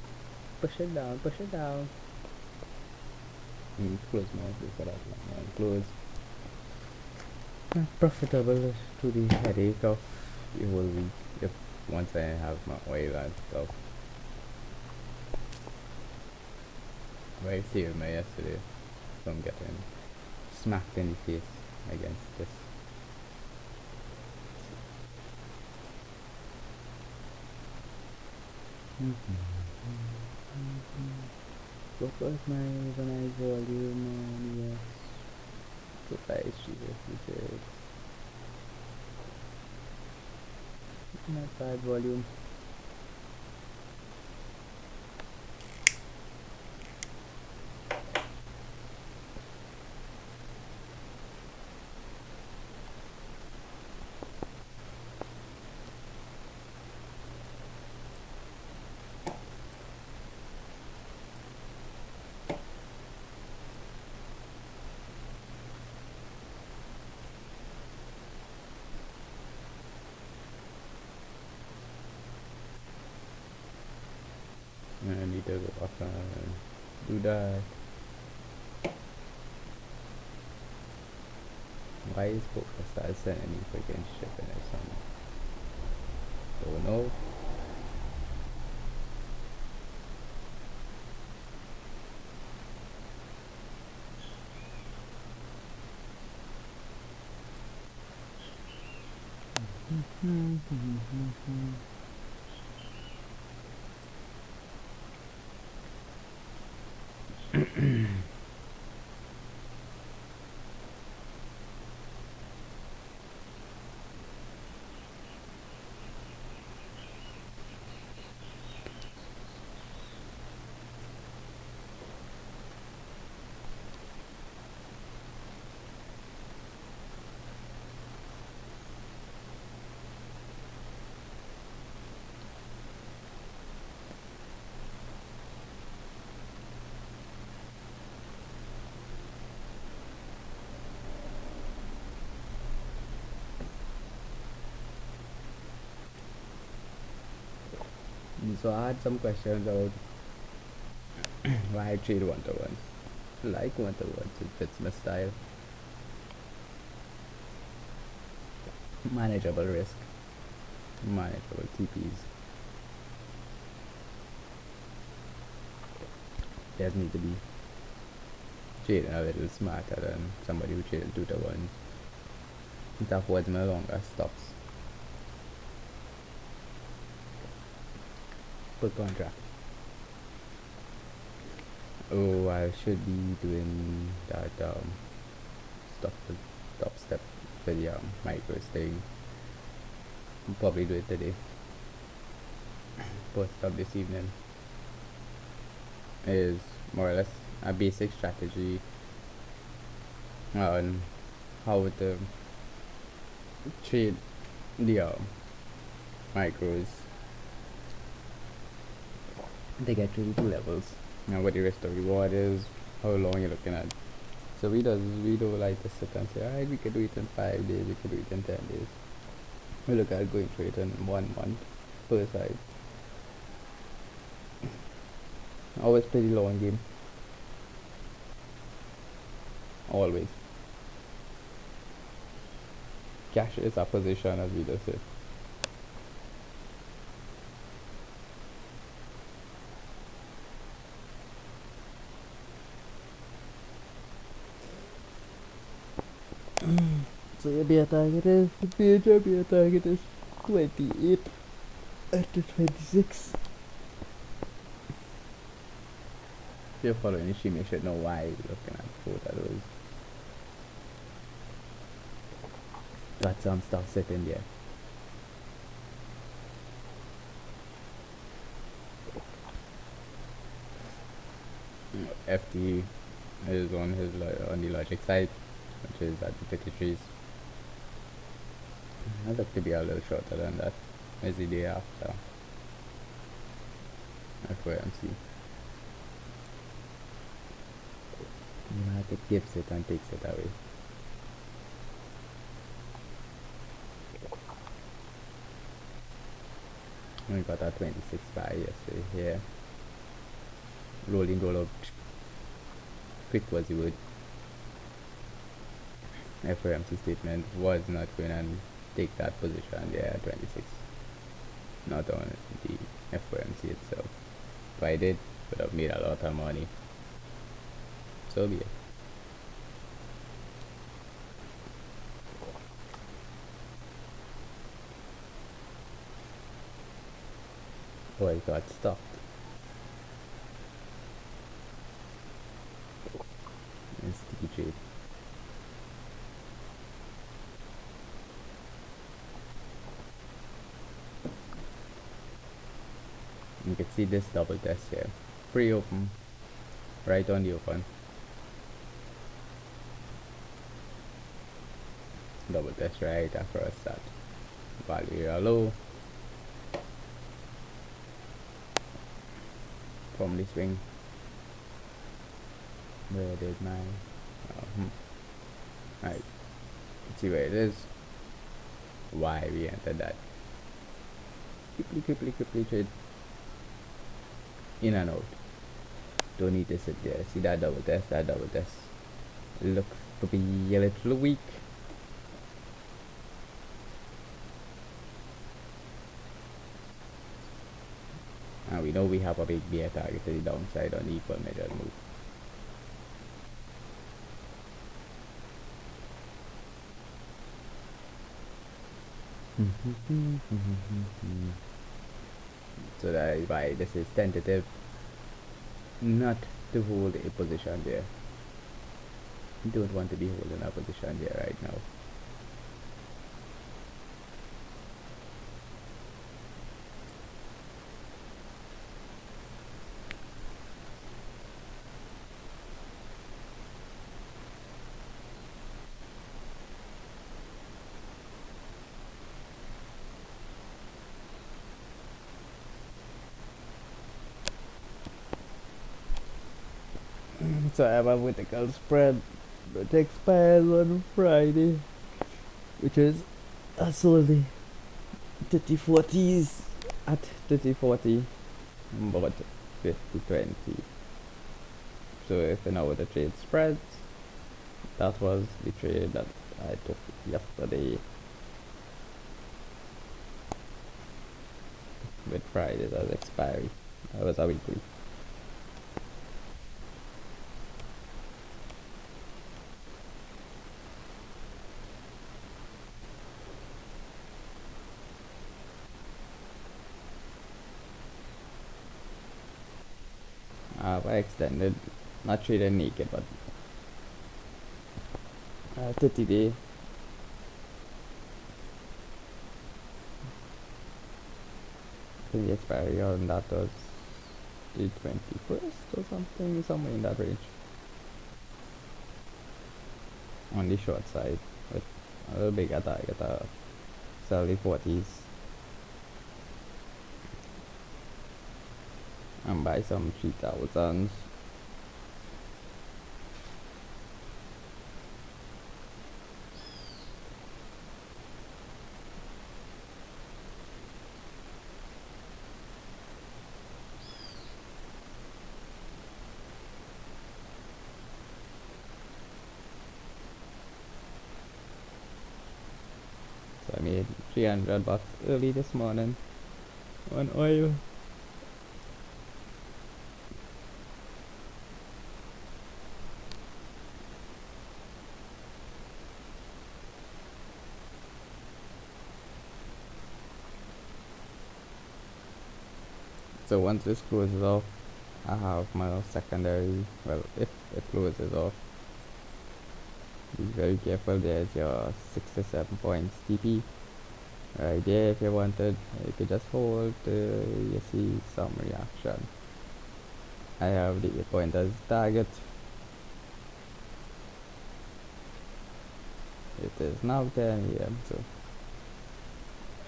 Push it down, push it down. Close mouth for that one. Close. Profitable to the headache of the whole week if once I have my oil and stuff. Very saved me yesterday from getting smacked in the face against this. What was my organized volume on? Yes. So price which is not bad volume. I need to go up and do that. Why is Pokestar sending me freaking shipping or something? Don't know. So I had some questions about why I trade one-to-ones. I like one-to-ones, it fits my style. Manageable risk, manageable TPs. Just need to be trading a little smarter than somebody who traded two-to-ones. That was my longer stops per contract. Oh, I should be doing that stuff, the top step for the micros thing. I'll probably do it today. Post up this evening is more or less a basic strategy on how to trade the micros to get to the two levels. Now what the rest of the reward is, how long you're looking at. So we don't like to sit and say, alright, we could do it in 5 days, we could do it in 10 days. We look at going through it in 1 month per side. Always play the long game. Always. Cash is a position, as we just said. So your beer target is, the beer target is 28 at the 26. If you're following the stream, you should know why you're looking at both of those. Got some stuff sitting there. FT is on on the logic side, which is at the 53s. I'd like to be a little shorter than that. Is the day after FOMC. The market gives it and takes it away. We got a 26 buy yesterday here. Rolling roll out quick was the word. FOMC statement was not going to take that position there at 26. Not on the FOMC itself. If I did, would have made a lot of money. So be it. Oh, it got stopped. It's sticky trade. You can see this double test here. Pre-open, right on the open. Double test right across that. Value area low. From the swing. Where did my Alright. Let's see where it is. Why we entered that. Quickly trade. In and out. Don't need to sit there. See that double test, looks to be a little weak. And we know we have a big bear target to the downside on the equal measure move. So that is why this is tentative, not to hold a position there. You don't want to be holding a position there right now. So I have a vertical spread that expires on Friday, which is solely 30-40s at 30-40, but 50-20. So if you know what the trade spreads, that was the trade that I took yesterday with Friday as expiry. That was a weekly. I extended, not traded naked, but 30-day. The expiry on that was the 21st or something, somewhere in that range. On the short side, with a little bigger target, sell the 40s. And buy some 3000s. So I made $300 early this morning on oil. So once this closes off, I have my secondary. Well, if it closes off, be very careful. There's your 6 to 7 points TP right there. If you wanted, you could just hold till you see some reaction. I have the 8 point as target. It is now 10 AM, so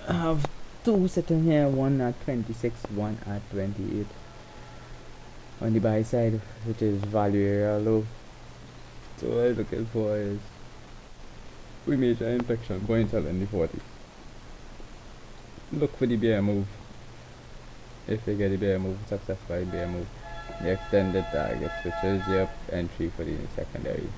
I have two sitting here, one at 26, one at 28 on the buy side, which is value area low. So what I'm looking for is we major inflection points out in the 40. Look for the bear move If you get the bear move, successful bear move, the extended target switches your entry for the secondary.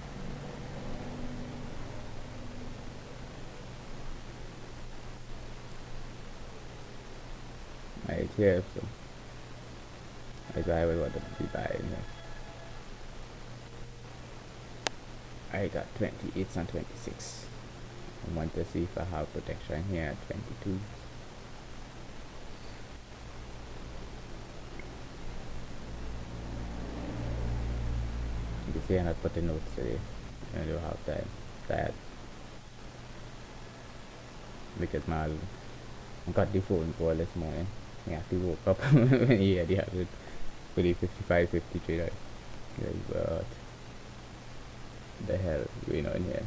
Right here, so that's why I would want to be buying here. I got 28 and 26. I want to see if I have protection here at 22. You can see I'm not putting notes today. I don't have time. Tired. Because my I got the phone call this morning. I have to woke up when he had it for the 55, 53. Like what the hell going on here?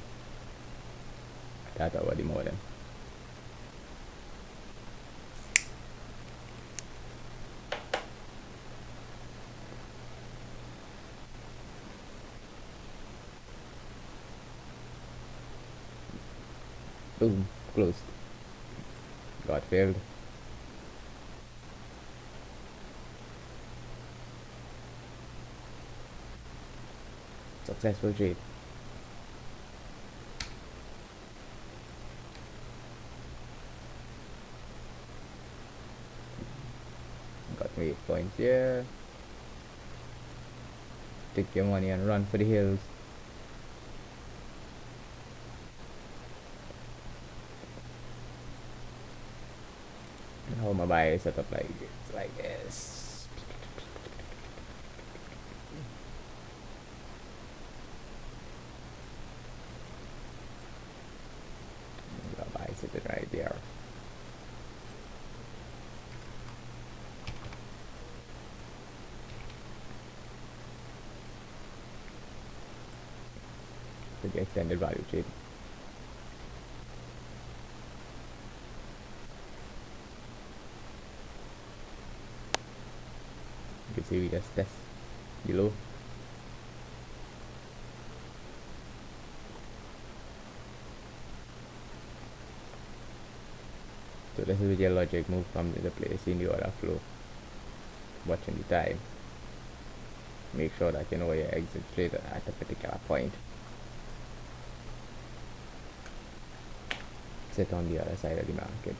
That over the morning. Boom, closed. Got failed. Successful trade. Got me 8 points here. Take your money and run for the hills. How my buy is set up like this. My buy sitting right there. To the extended value trade. You can see we just test below. So this is your logic move comes into place in the order flow. Watching the time. Make sure that you know your exit trade at a particular point. Sit on the other side of the market.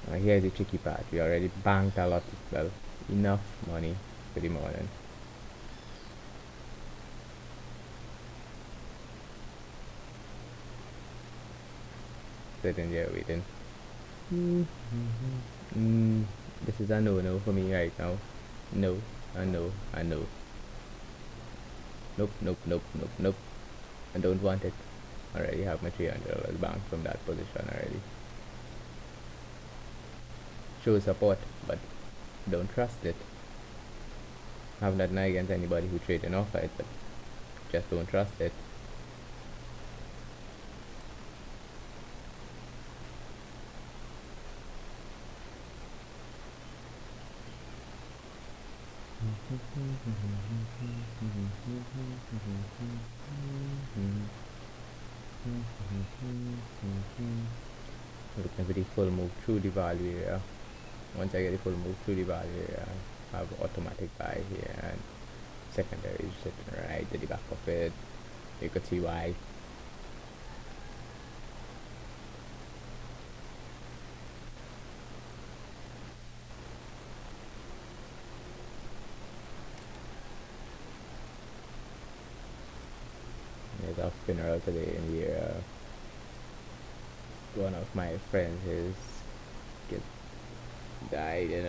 Now here's the tricky part. We already banked a lot, well, enough money for the morning. Sitting there waiting. This is a no for me right now. No, I know. Nope. I don't want it. I already have my $300 banked from that position already. Show support, but don't trust it. I have nothing against anybody who trades off it, but just don't trust it. Looking for the full move through the value area. Once I get the full move through the value area, I have automatic buy here, and secondary is sitting right at the back of it. You could see why. There's a funeral today in here. One of my friends died in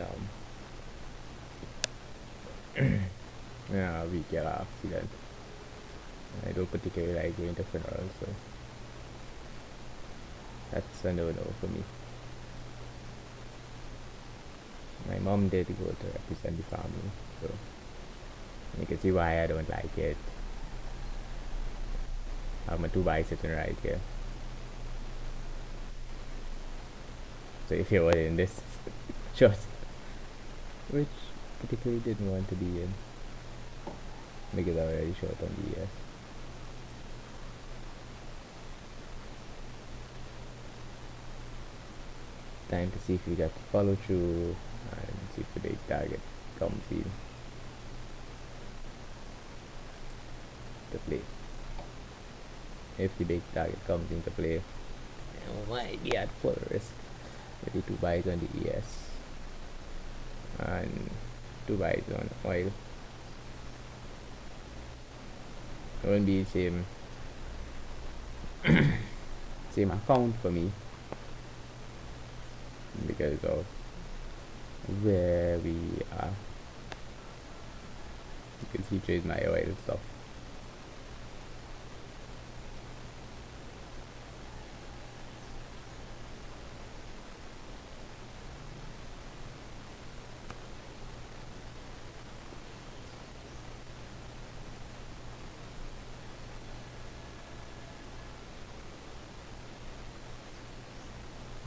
a vehicle accident. I don't particularly like going to funerals, so that's a no for me. My mom did go to represent the family, so you can see why I don't like it. I have my 2 bikes sitting right here. So if you were in this shot, which particularly didn't want to be in, because I already short on the ES. time to see if we get follow through and see if the big target comes in to play. If the big target comes into play, you might be at full risk. Maybe 2 buys on the ES and 2 buys on oil. It won't be the same account for me because of where we are. You can see trade my oil stuff.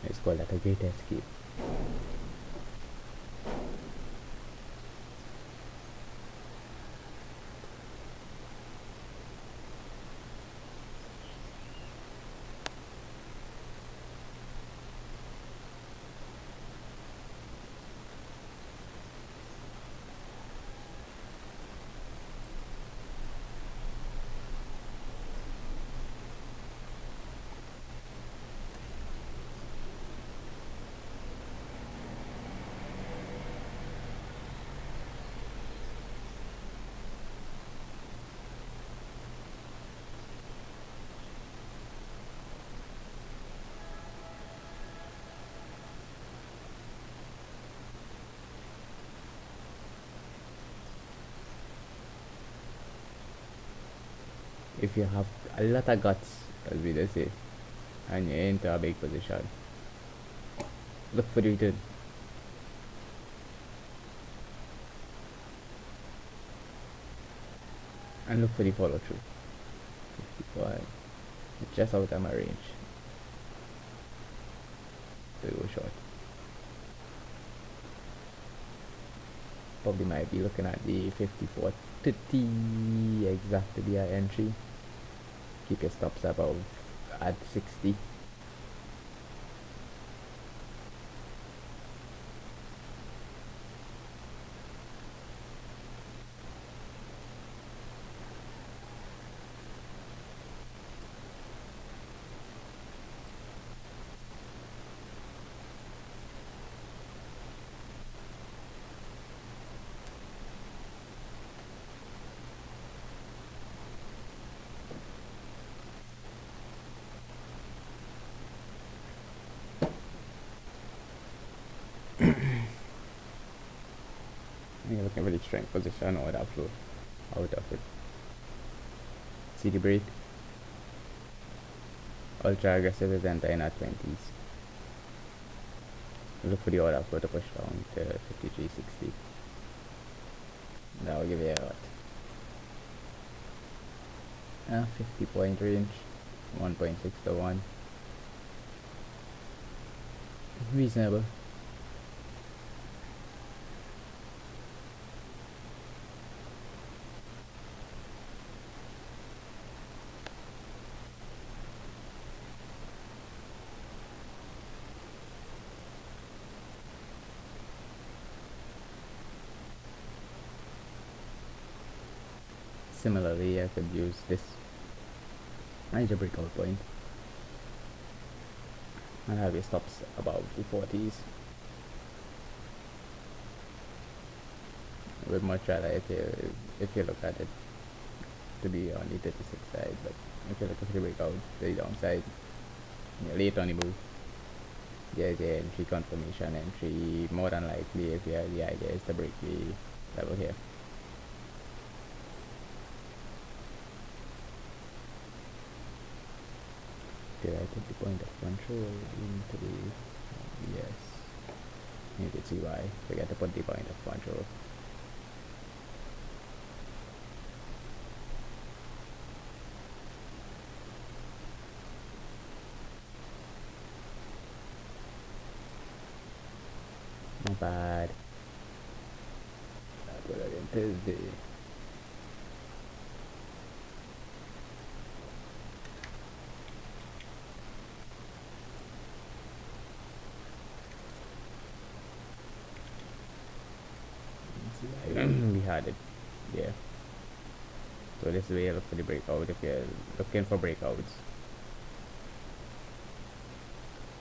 Let's call that a great escape. If you have a lot of guts, as we just say, and you're into a big position, look for the return. And look for the follow through. 55. It's just out of my range. So go short. Probably might be looking at the 54.30 exactly the entry. Keep your stops above at 60. You're looking for the strength position or that flow out of it. See the break. Ultra aggressive is entering at 20s. Look for the order flow to push down to 53.60. That will give you a 50 point range, 1.6 to 1. Reasonable. Similarly, I could use this as a breakout point and have your stops above the 40s. I would much rather if you look at it to be on the 36 side, but if you look at the breakout, the downside, you're late on the move. There's a entry confirmation entry. More than likely, if you have the idea is to break the level here. Did I put the point of control into the yes? You can see why. Forget to put the point of control. Not bad. That's what I did Thursday. started. Yeah. So this is where you look for the breakout if you're looking for breakouts.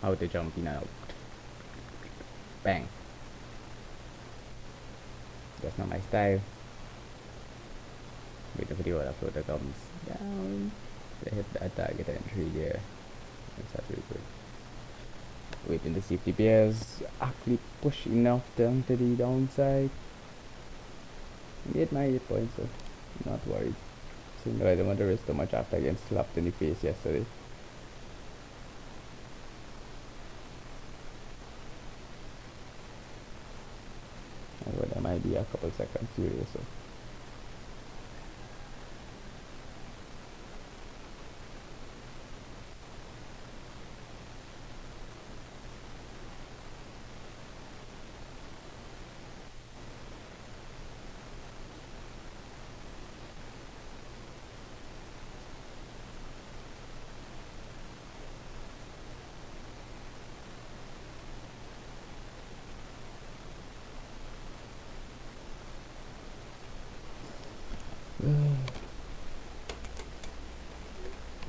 How to jump in and out. Bang. That's not my style. Wait for the other floater comes down. They hit that target entry there. That's really good. Waiting to see if the bears actually push enough down to the downside. Made my 8 points, so not worried. Seemed like I don't want to risk too much after getting slapped in the face yesterday. Although there might be a couple seconds serious, so.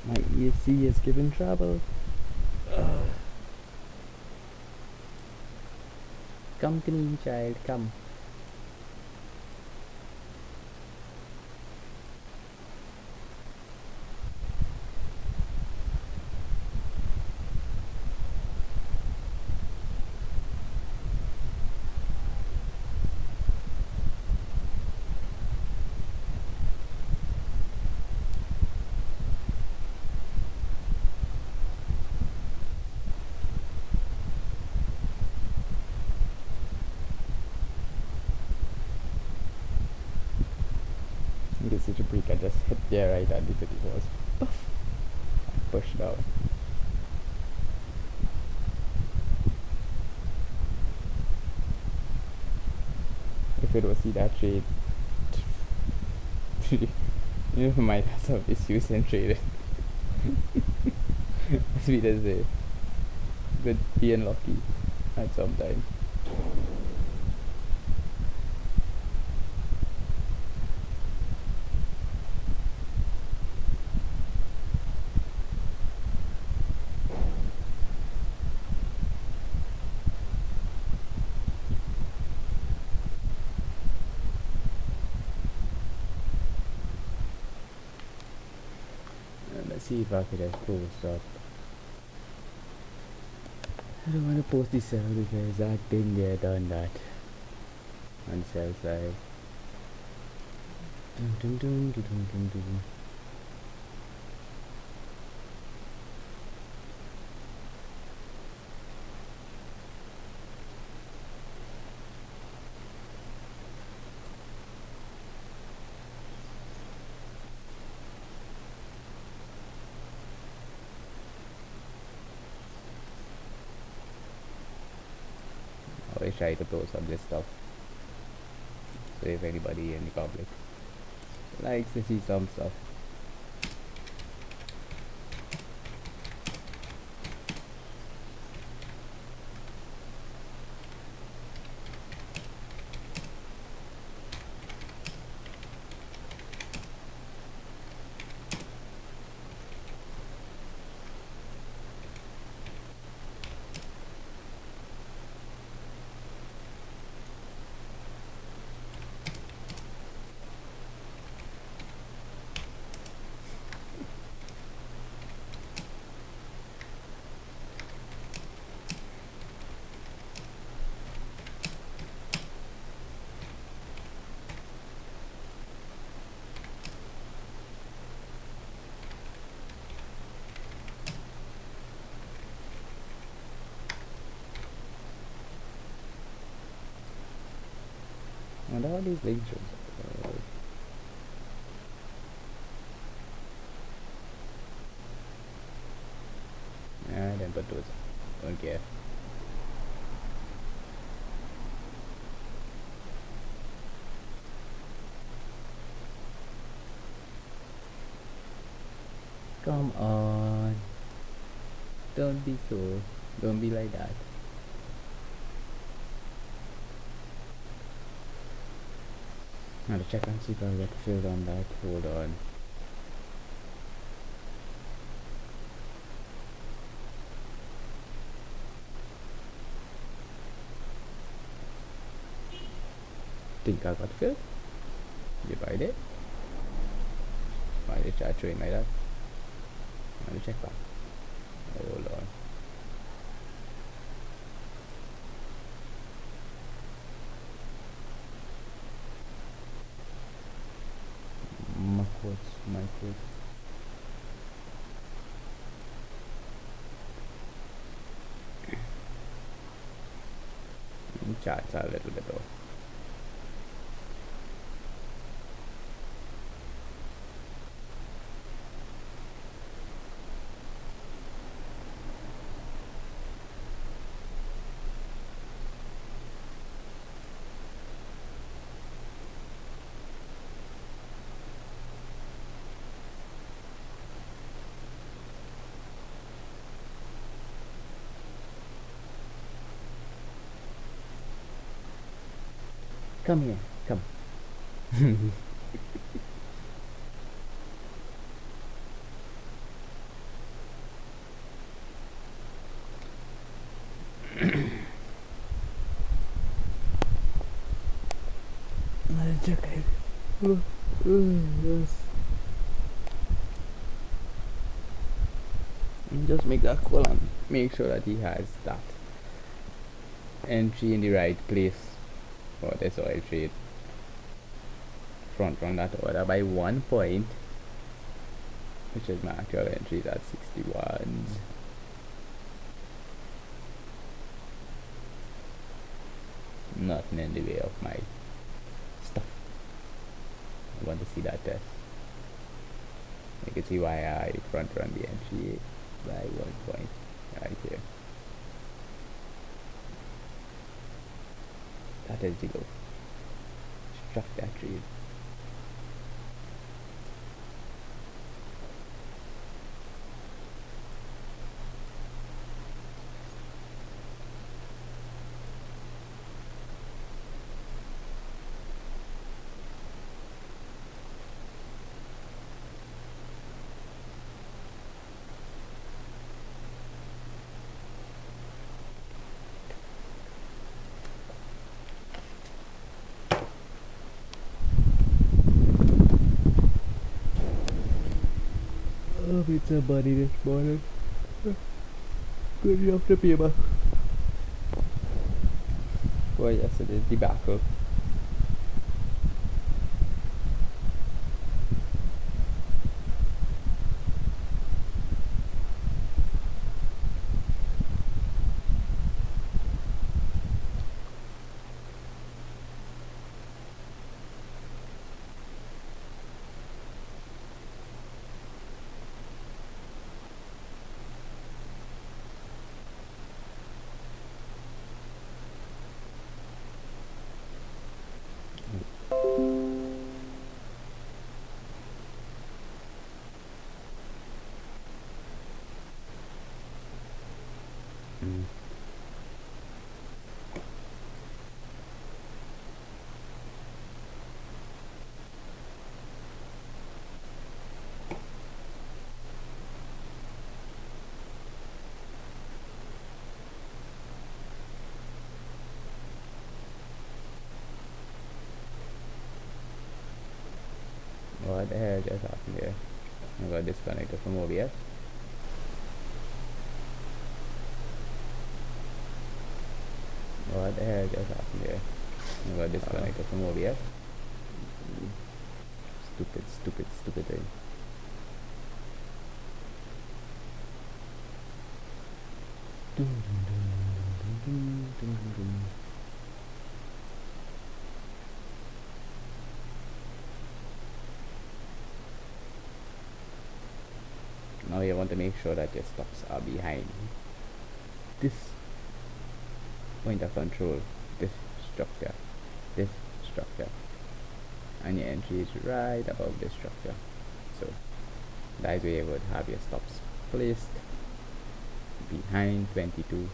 My ESC is giving trouble. Come to me, child, come. You can see the break I just hit there right at the 50 was puff, pushed down. If it was see that trade, you might have some issues in trading. As we just say, but being lucky at some time. Let's see if I could have post up. I don't want to post the sell because I've been there, done that. On sell side. Dun, dun, dun, dun, dun, dun, dun. I always try to post up this stuff. So if anybody in the public likes to see some stuff. And all these lectures. I didn't put those. Don't care. Come on. Don't be so. Don't be like that. I'm gonna check and see if I get filled on that. Hold on. Think I got filled? If I did, why did I train like that? I'm gonna check back. Hold on. My quotes. Charts are a little bit off. Come here, come. Let's check it. Yes. And just make that call and make sure that he has that entry in the right place for this oil trade. Front run that order by 1 point, which is my actual entry at 61s. Nothing in the way of my stuff. I want to see that test. You can see why I front run the entry by 1 point right here. That is zero. Struck that trade. Oh, it's a buddy this morning. Good enough to be about. Well, yesterday's debacle. What the hell just happened here? I got disconnected from OBS. What the hell just happened here? I got disconnected from OBS. Stupid thing. Now you want to make sure that your stops are behind this point of control, this structure, and your entry is right above this structure. So that's where you would have your stops placed behind 22.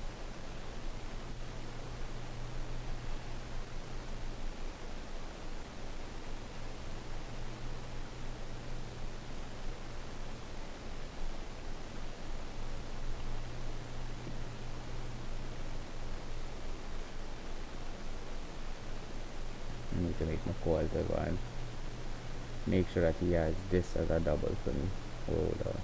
to make my calls. I want make sure that he has this as a double for me. Hold on.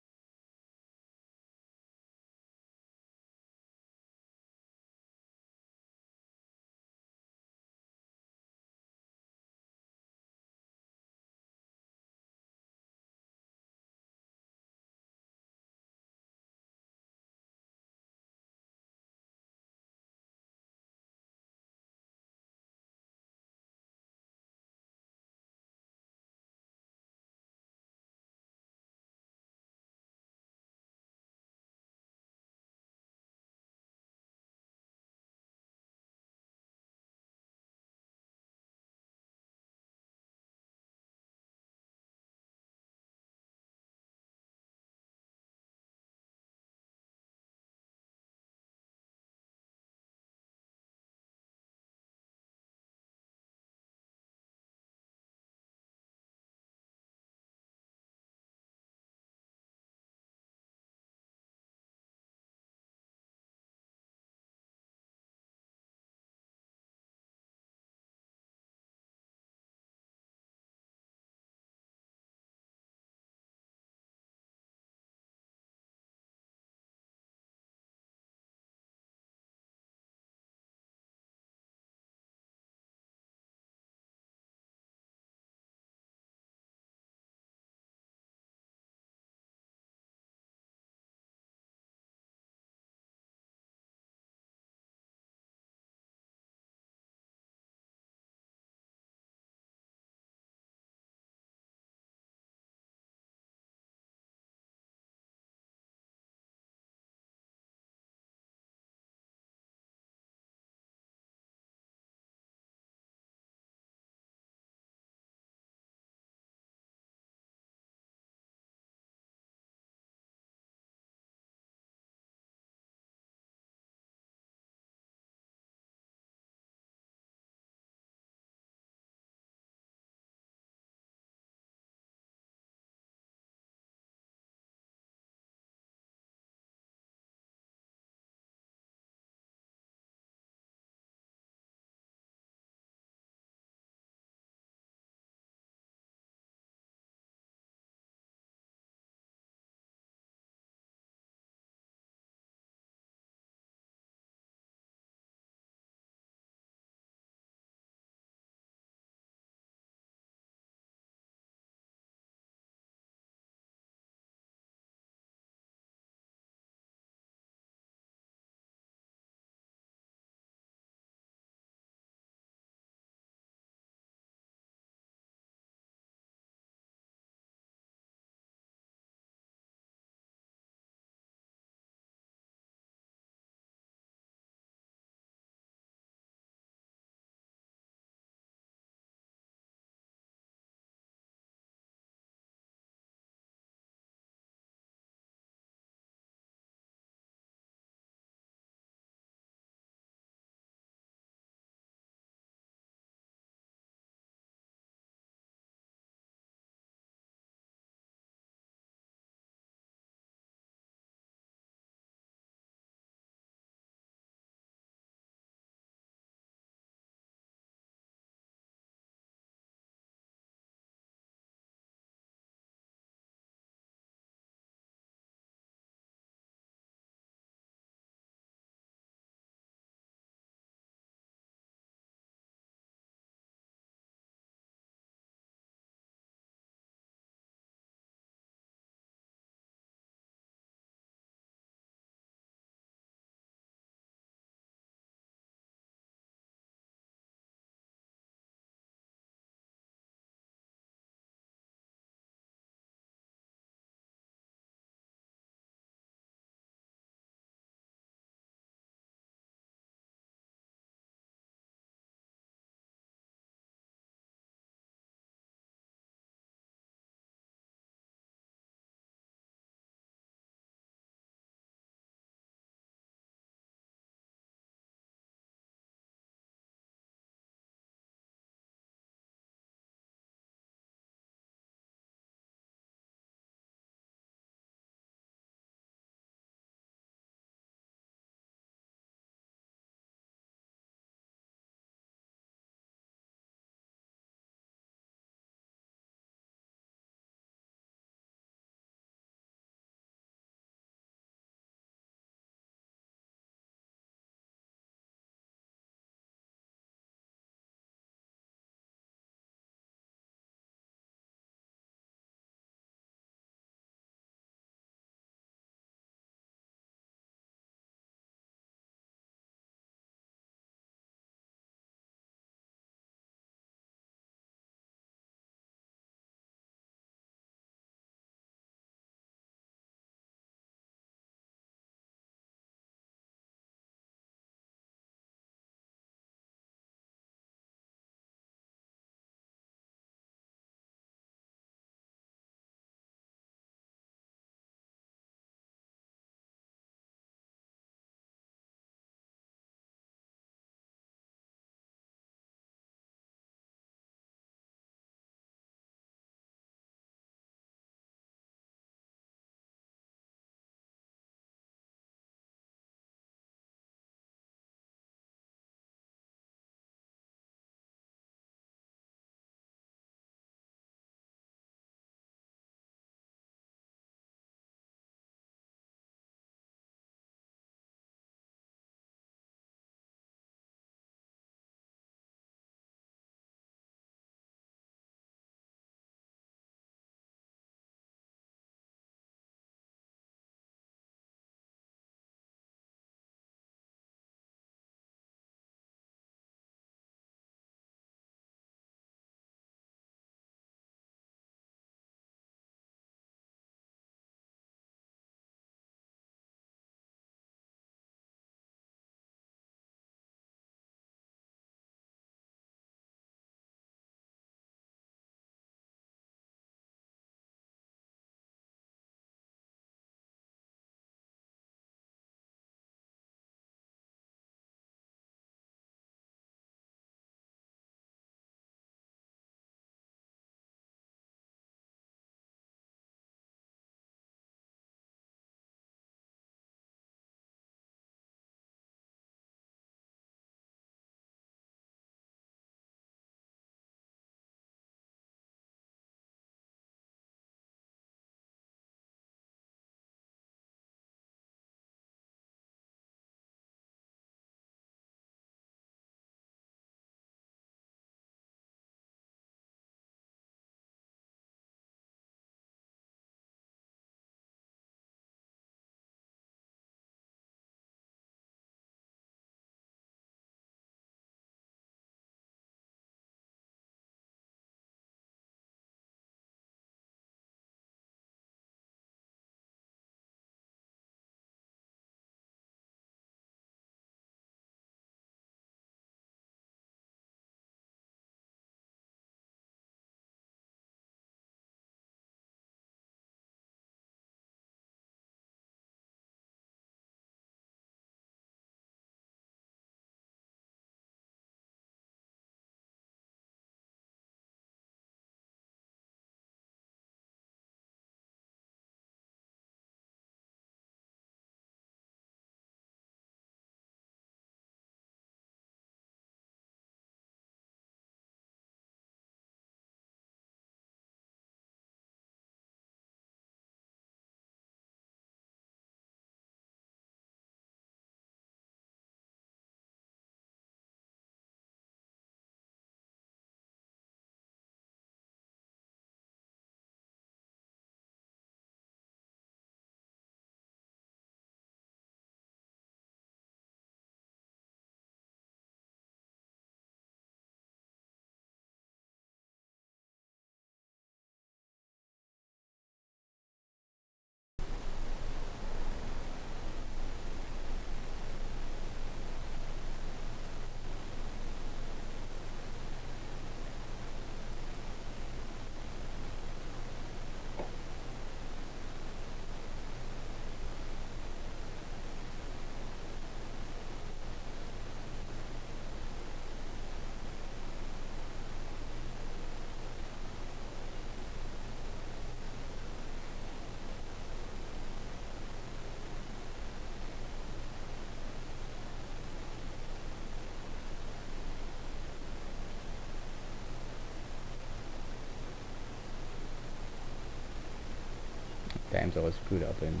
sometimes all screwed up in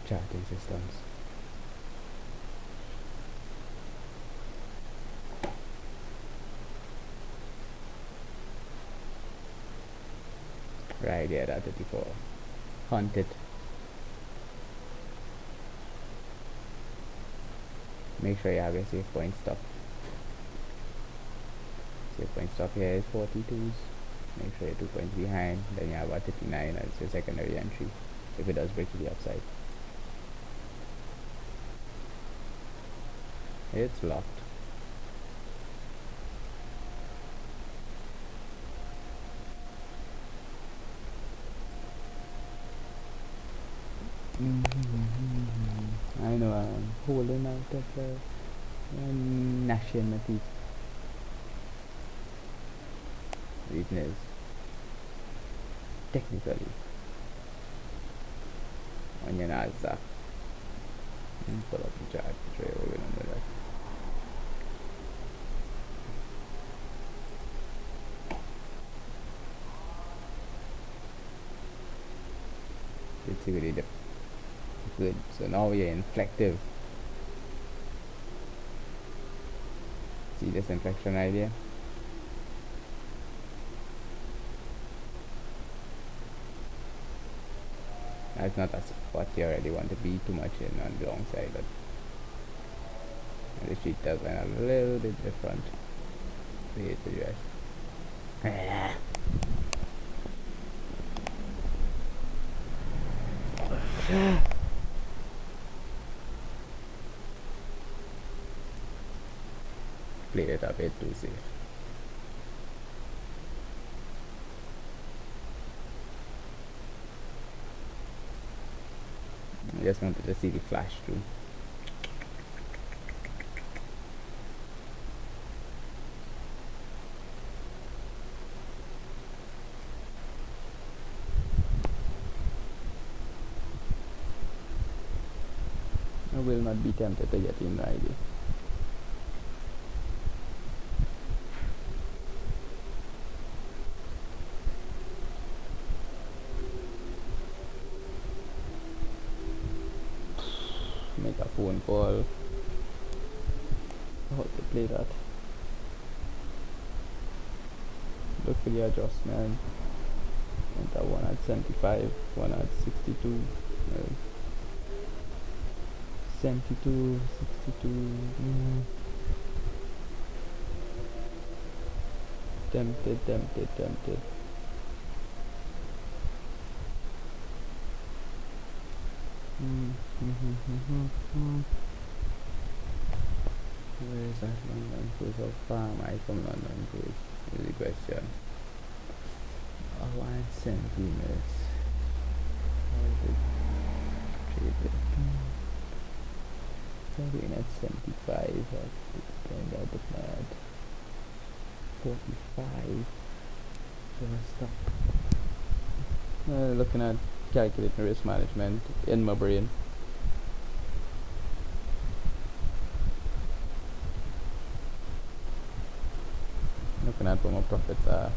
charting systems. Right, yeah, that 34. Hunted. Make sure you have your safe point stop. Safe point stop here is 42s. Make sure you're 2 points behind. Then you have a 39 as your secondary entry if it does break to the upside. It's locked. I know I'm holding out of gnashing my teeth. Reason is technically on your Nasdaq. Pull up the chart, show you what we're gonna do that. Let's see what it did. Good. So now we are inflective. See this inflection right here? That's not a spot you already want to be too much in on the long side, but the sheet does went a little bit different. We hit the US. Play it a bit too safe. I just wanted to see the flash through. I will not be tempted to get in right here. Make a phone call. How to play that? Look for the adjustment. Enter one at 75, one at 62. 72, 62. Tempted. Where is that London cruise? How far am I from London cruise? Is the question. Oh, 170 minutes. How is it traded? Starting at 75. That's going out of mad. 45. So I stop. Looking at calculating risk management in my brain. Looking at where my profits are.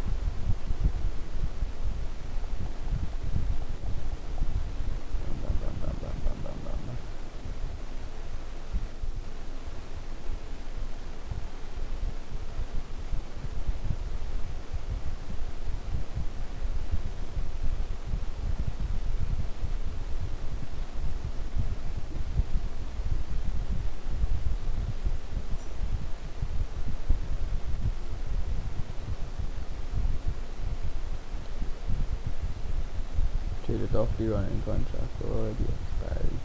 Traded off the running contract or the expiry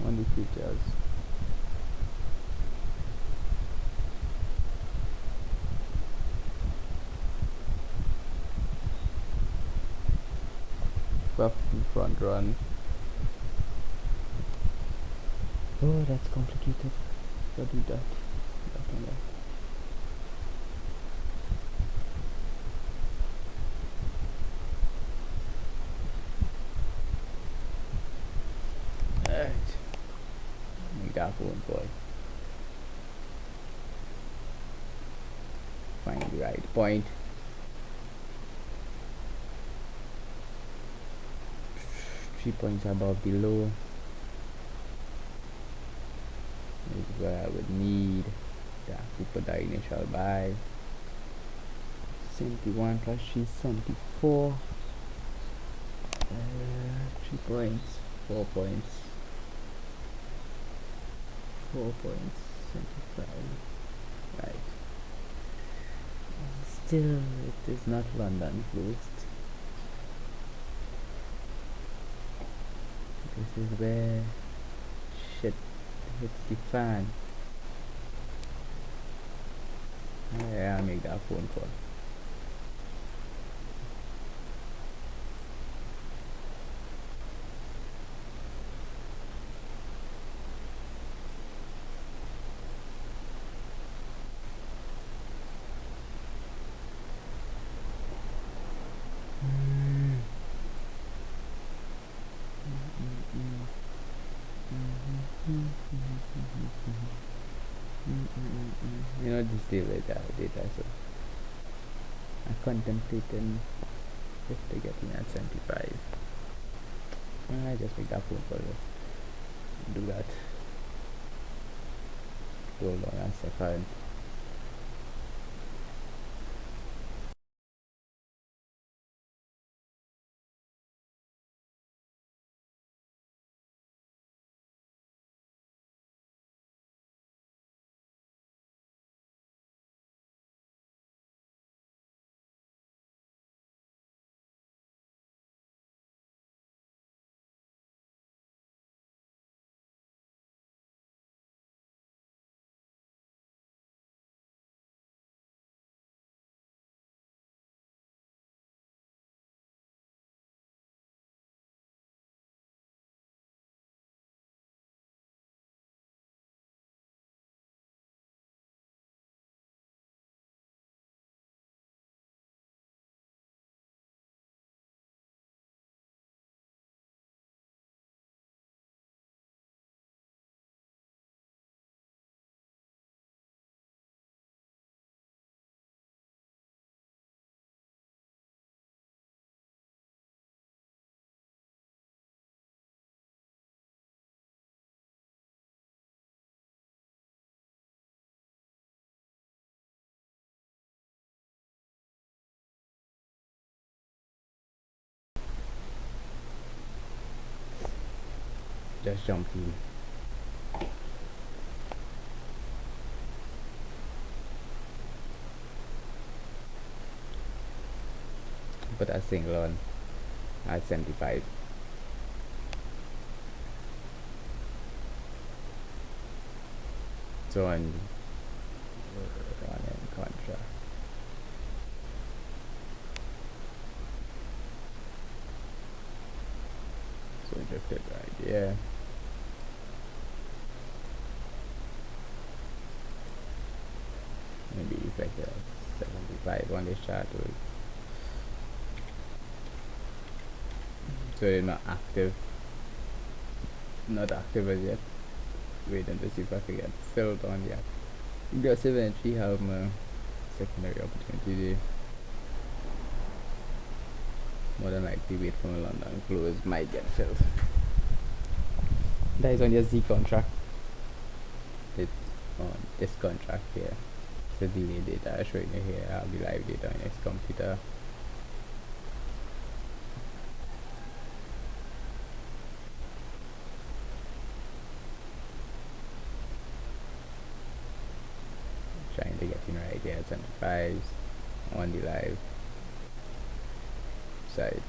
on the futures. Buff in front run. Oh, that's complicated. I'll do that. That and that. That phone call. Find the right point. 3 points above the low is where I would need to actually put that initial buy. 71 plus 374. 3 points, 4 points, 4 points, 75. Right. Still, it is not London closed. This is where shit hits the fan. Yeah, I'll make that phone call. You know, just deal with that data, so I'm contemplating if they get me at 75. I just make that phone call. Do that. Hold on a second. Just jump in. Put a single on at 75. So on end contract. So drifted right here. Maybe it's like a 75 on this chart. So they're not active. Not active as yet. Waiting to see if I can get filled on yet. Just eventually have my secondary opportunity there. More than likely wait for my London close, might get filled. That is on your Z contract. It's on this contract here. The delay data I showing you here. I'll be live data on this computer. Trying to get in right here at 75s on the live side.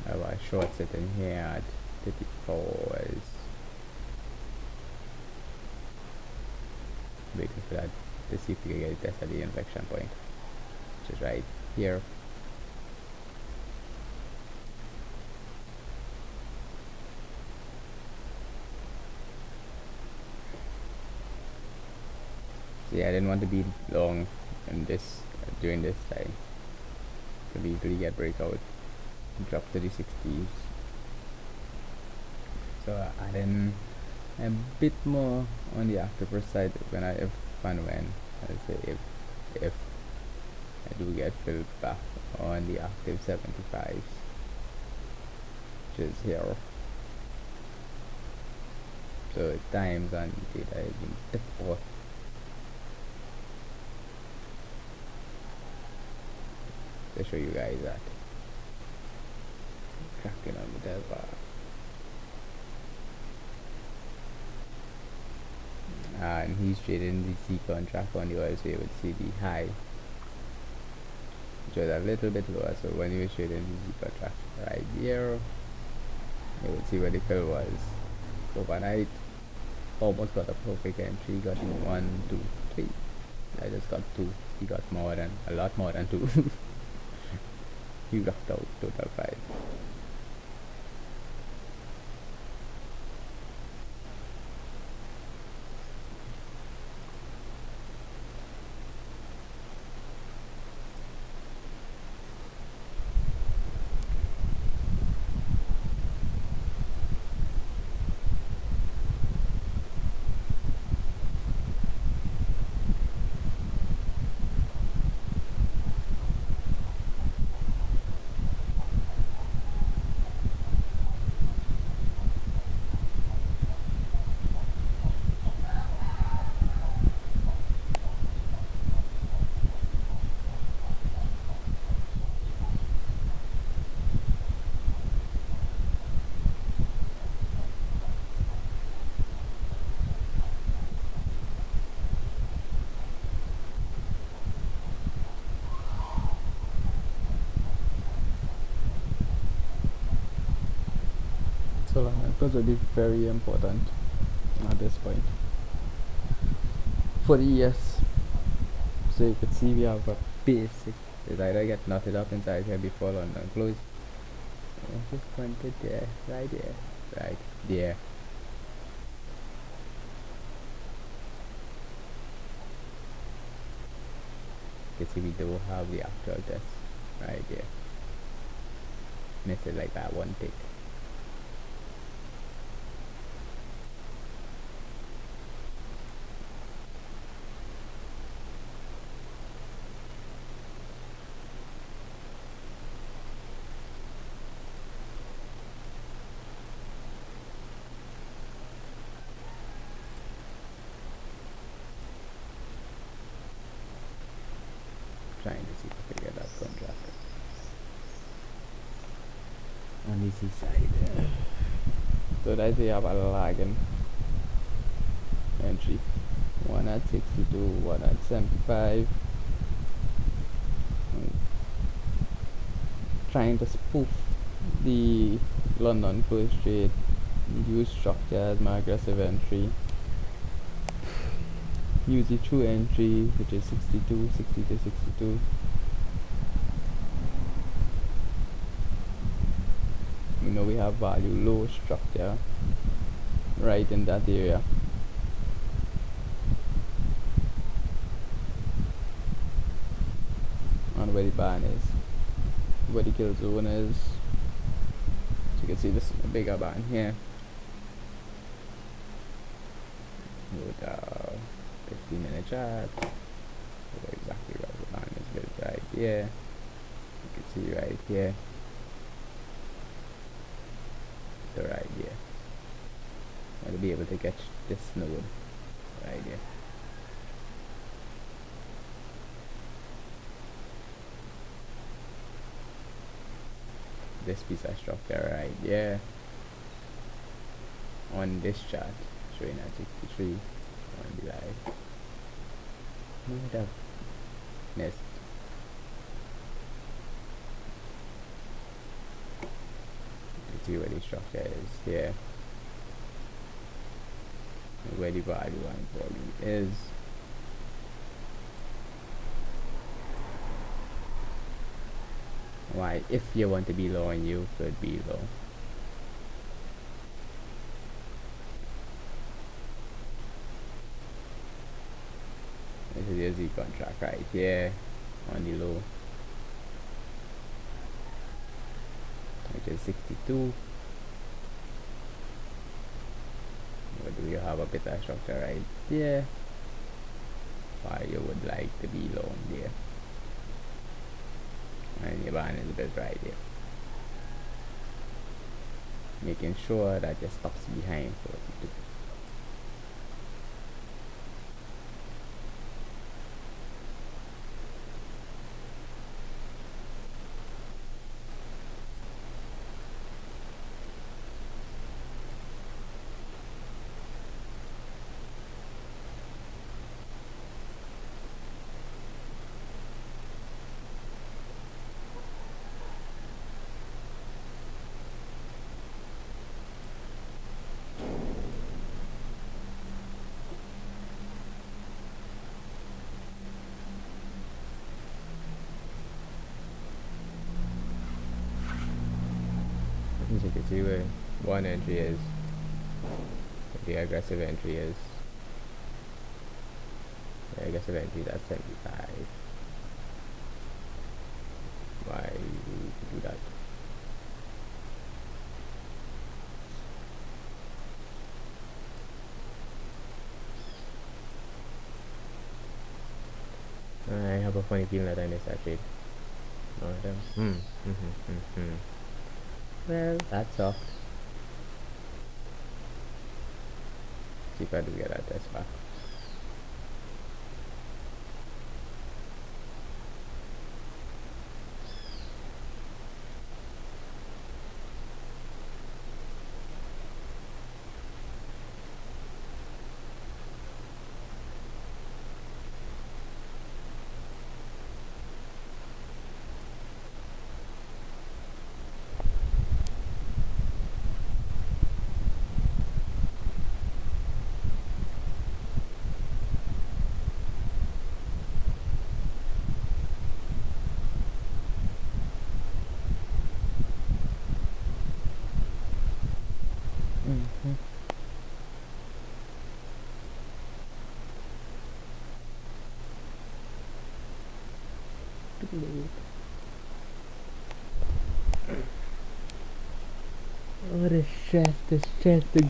I have a short sitting here at 34 is waiting for that to see if we can get it tested at the inflection point, which is right here. So yeah, I didn't want to be long in this during this time. Could easily get breakout, drop to the 60s. So adding a bit more on the Octopus side when I if and when I say if I do get filled back on the active 75s, which is here. So times on data is being difficult to show you guys that. Cracking on the Delta. And he's trading the C contract on the oil, so you would see the high, which was a little bit lower. So when you were trading the C contract right here, you would see where the fill was overnight. Almost got a perfect entry, got in 1, 2, 3. I just got 2. He got more than, a lot more than 2. He rocked out total 5. So alignment will be very important at this point for the ES. So you could see we have a basic. It's either get knotted up inside here before London close. Just pointed there, right there, right there. You can see we do have the actual test right there. Miss it like that one tick. Trying to see if I can get that contract on the C side. So that they have a lagging entry. One at 62, one at 75. Trying to spoof the London close trade, use structure as my aggressive entry. Use the true entry, which is 62, 62, 62. We know we have value low structure right in that area. And where the band is, where the kill zone is. So you can see this bigger band here. With 15-minute chart. Exactly where the band is built right here. You can see right here. So right here. I'll be able to catch this node right here. This piece of structure right here on this chart showing at 63 on the live. Might have missed. Let's see where the structure is here. Where the value and volume is. Why, if you want to be low and you could be low. This is your Z contract right here on the low, which is 62. What do you have a bit of structure right there? Why you would like to be low there. and your band is a bit right there. Making sure that your stops behind for what you do. As you can see where one entry is, the aggressive entry is, the aggressive entry is at 75. Why do that? I have a funny feeling that I missed that trade. One of them. Well, that's soft. See if I do get that test back. Oh, the stress, the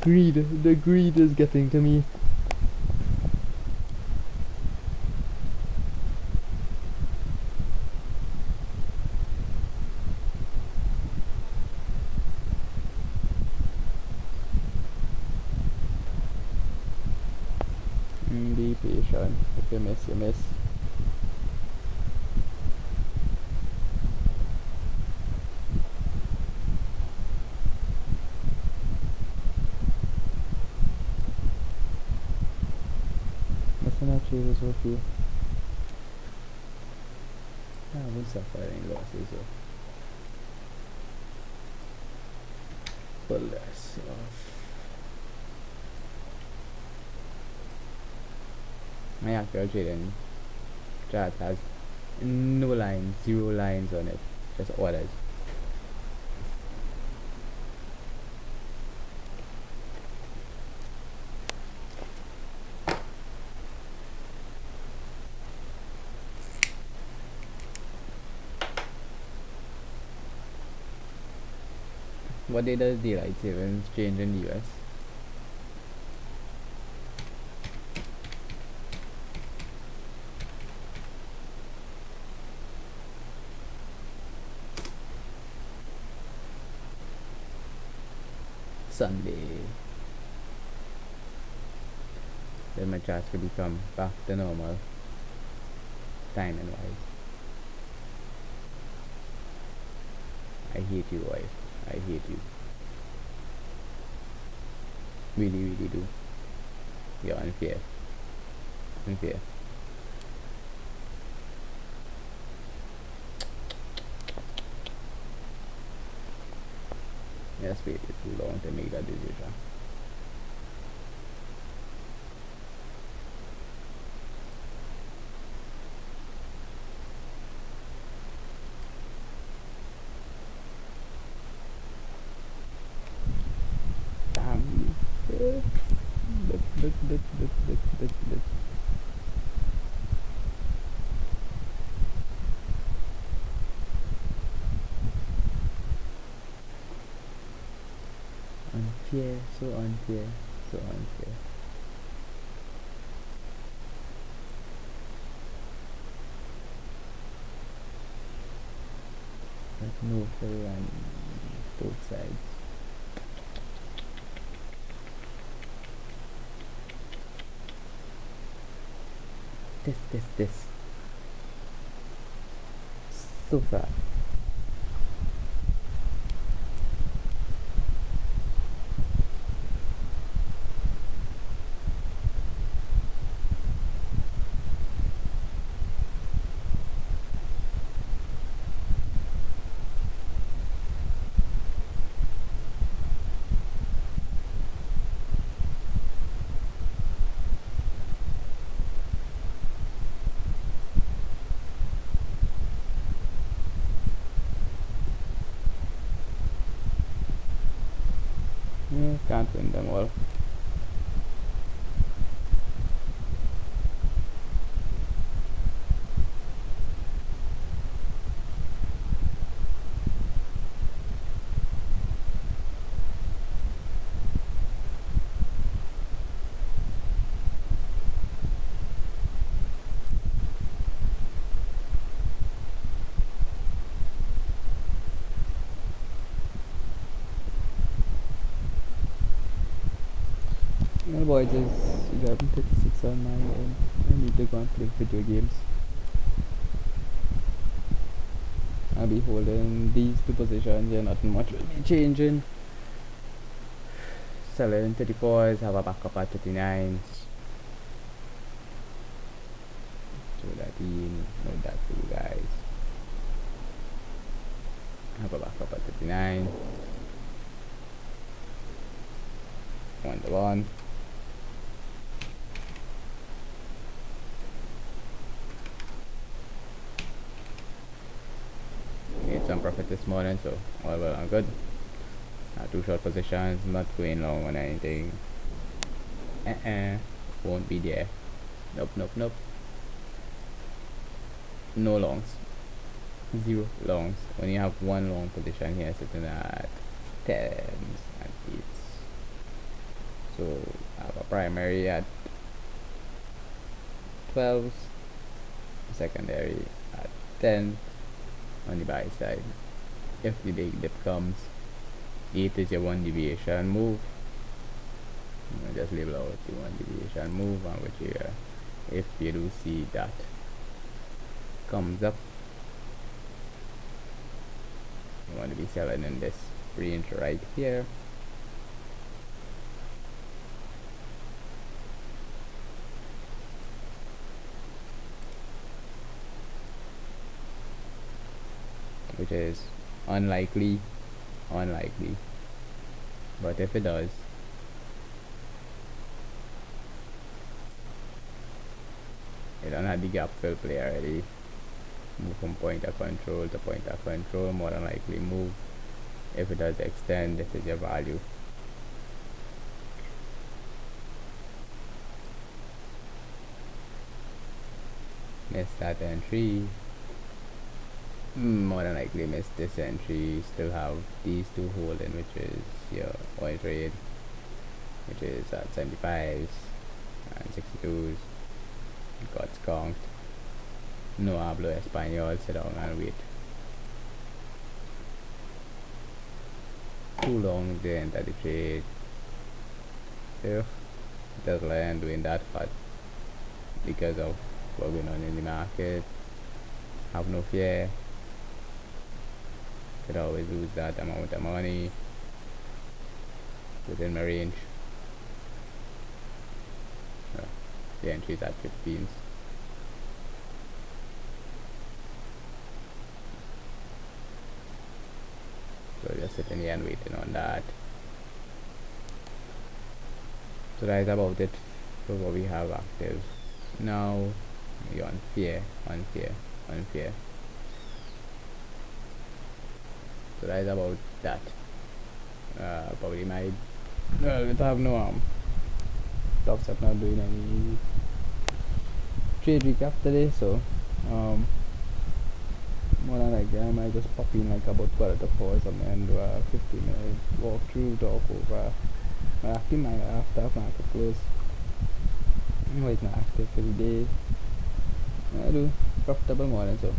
greed is getting to me. Be patient. If you miss, you miss. Trade is okay. I haven't suffered any losses so pull this off. My actual trading chart has no lines, 0 lines on it, just orders. What day does daylight savings change in the US? Sunday. Then my charts could become back to normal, timing wise. I hate you, wife. I hate you. Really, really do. You're unfair. Unfair. Yes, waited too long to make that decision. Damn you. Look. Unfair, so unfair, so unfair. neutral and both sides. This. So far. Yeah, can't win them all. Well, boys, it's 11:36 on my end. I need to go and play video games. I'll be holding these two positions here, nothing much will be changing. Selling 34s, have a backup at 39s. So that in, note that for you guys. Have a backup at 39. 1-1. Made some profit this morning, so all well and good. Two short positions, not going long on anything. Won't be there. Nope. No longs. 0 longs. Only have one long position here sitting at 10s and 8s. So I have a primary at 12s, secondary at 10 on the buy side. If the big dip comes, 8 is your 1 deviation move. Just label out the 1 deviation move, and which here, if you do see that comes up, you want to be selling in this range right here. Which is unlikely, but if it does, you don't have the gap fill play already. Move from point of control to point of control, more than likely move. If it does extend, this is your value. Miss that entry. More than likely miss this entry. Still have these two holding, which is your oil trade, which is at 75s and 62s. Got skunked. No hablo español, sit down and wait. Too long to enter the trade. So just learn doing that part because of what's going on in the market. Have no fear. Could always lose that amount of money within my range. The entry is at 15s. So just sitting here and waiting on that. So that is about it for what we have active. Now we on fear. So that is about that. Probably might it have no Top Step not doing any trade recap today, so more than likely I might just pop in like about quarter to 4 or something and do a 15-minute walkthrough, talk over active after market close. Anyway, it's not active for the day. I do profitable morning, so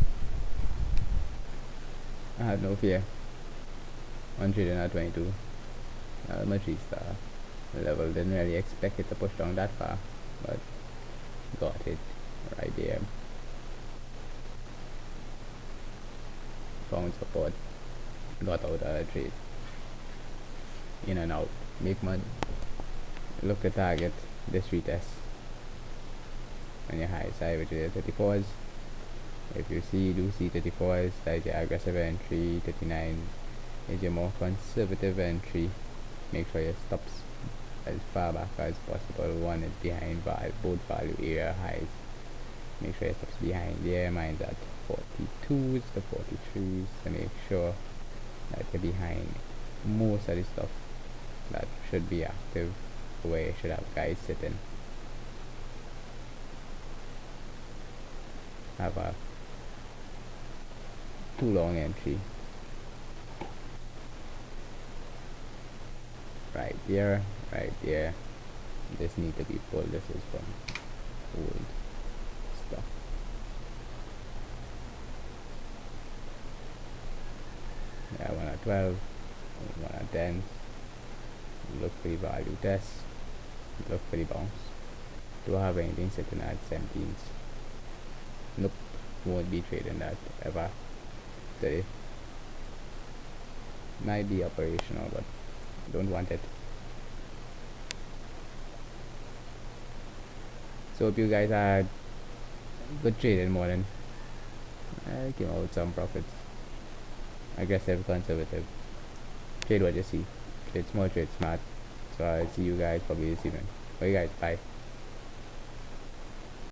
I had no fear. 100 and a 22. My 3-star level. Didn't really expect it to push down that far, but got it right there. Found support. Got out of the trade. In and out. Make money. Look the target. This retest. On your high side, which is 34s. If you do see 34s, that is your aggressive entry. 39 is your more conservative entry. Make sure your stops as far back as possible. One is behind both value area highs. Make sure your stops behind there. Mine's at 42s to 43s to make sure that you're behind most of the stuff that should be active, where you should have guys sitting. Have a too long entry right there. This need to be pulled. This is from old stuff. Yeah, 1 at 12, 1 at 10. Look for the value test. Look for the bounce. Do I have anything sitting at 17s? Nope, won't be trading that ever today. Might be operational, but don't want it. So hope you guys had good trading morning. I came out with some profits. Aggressive, conservative. Trade what you see. Trade small, trade smart. So I'll see you guys probably this evening. Bye guys, bye.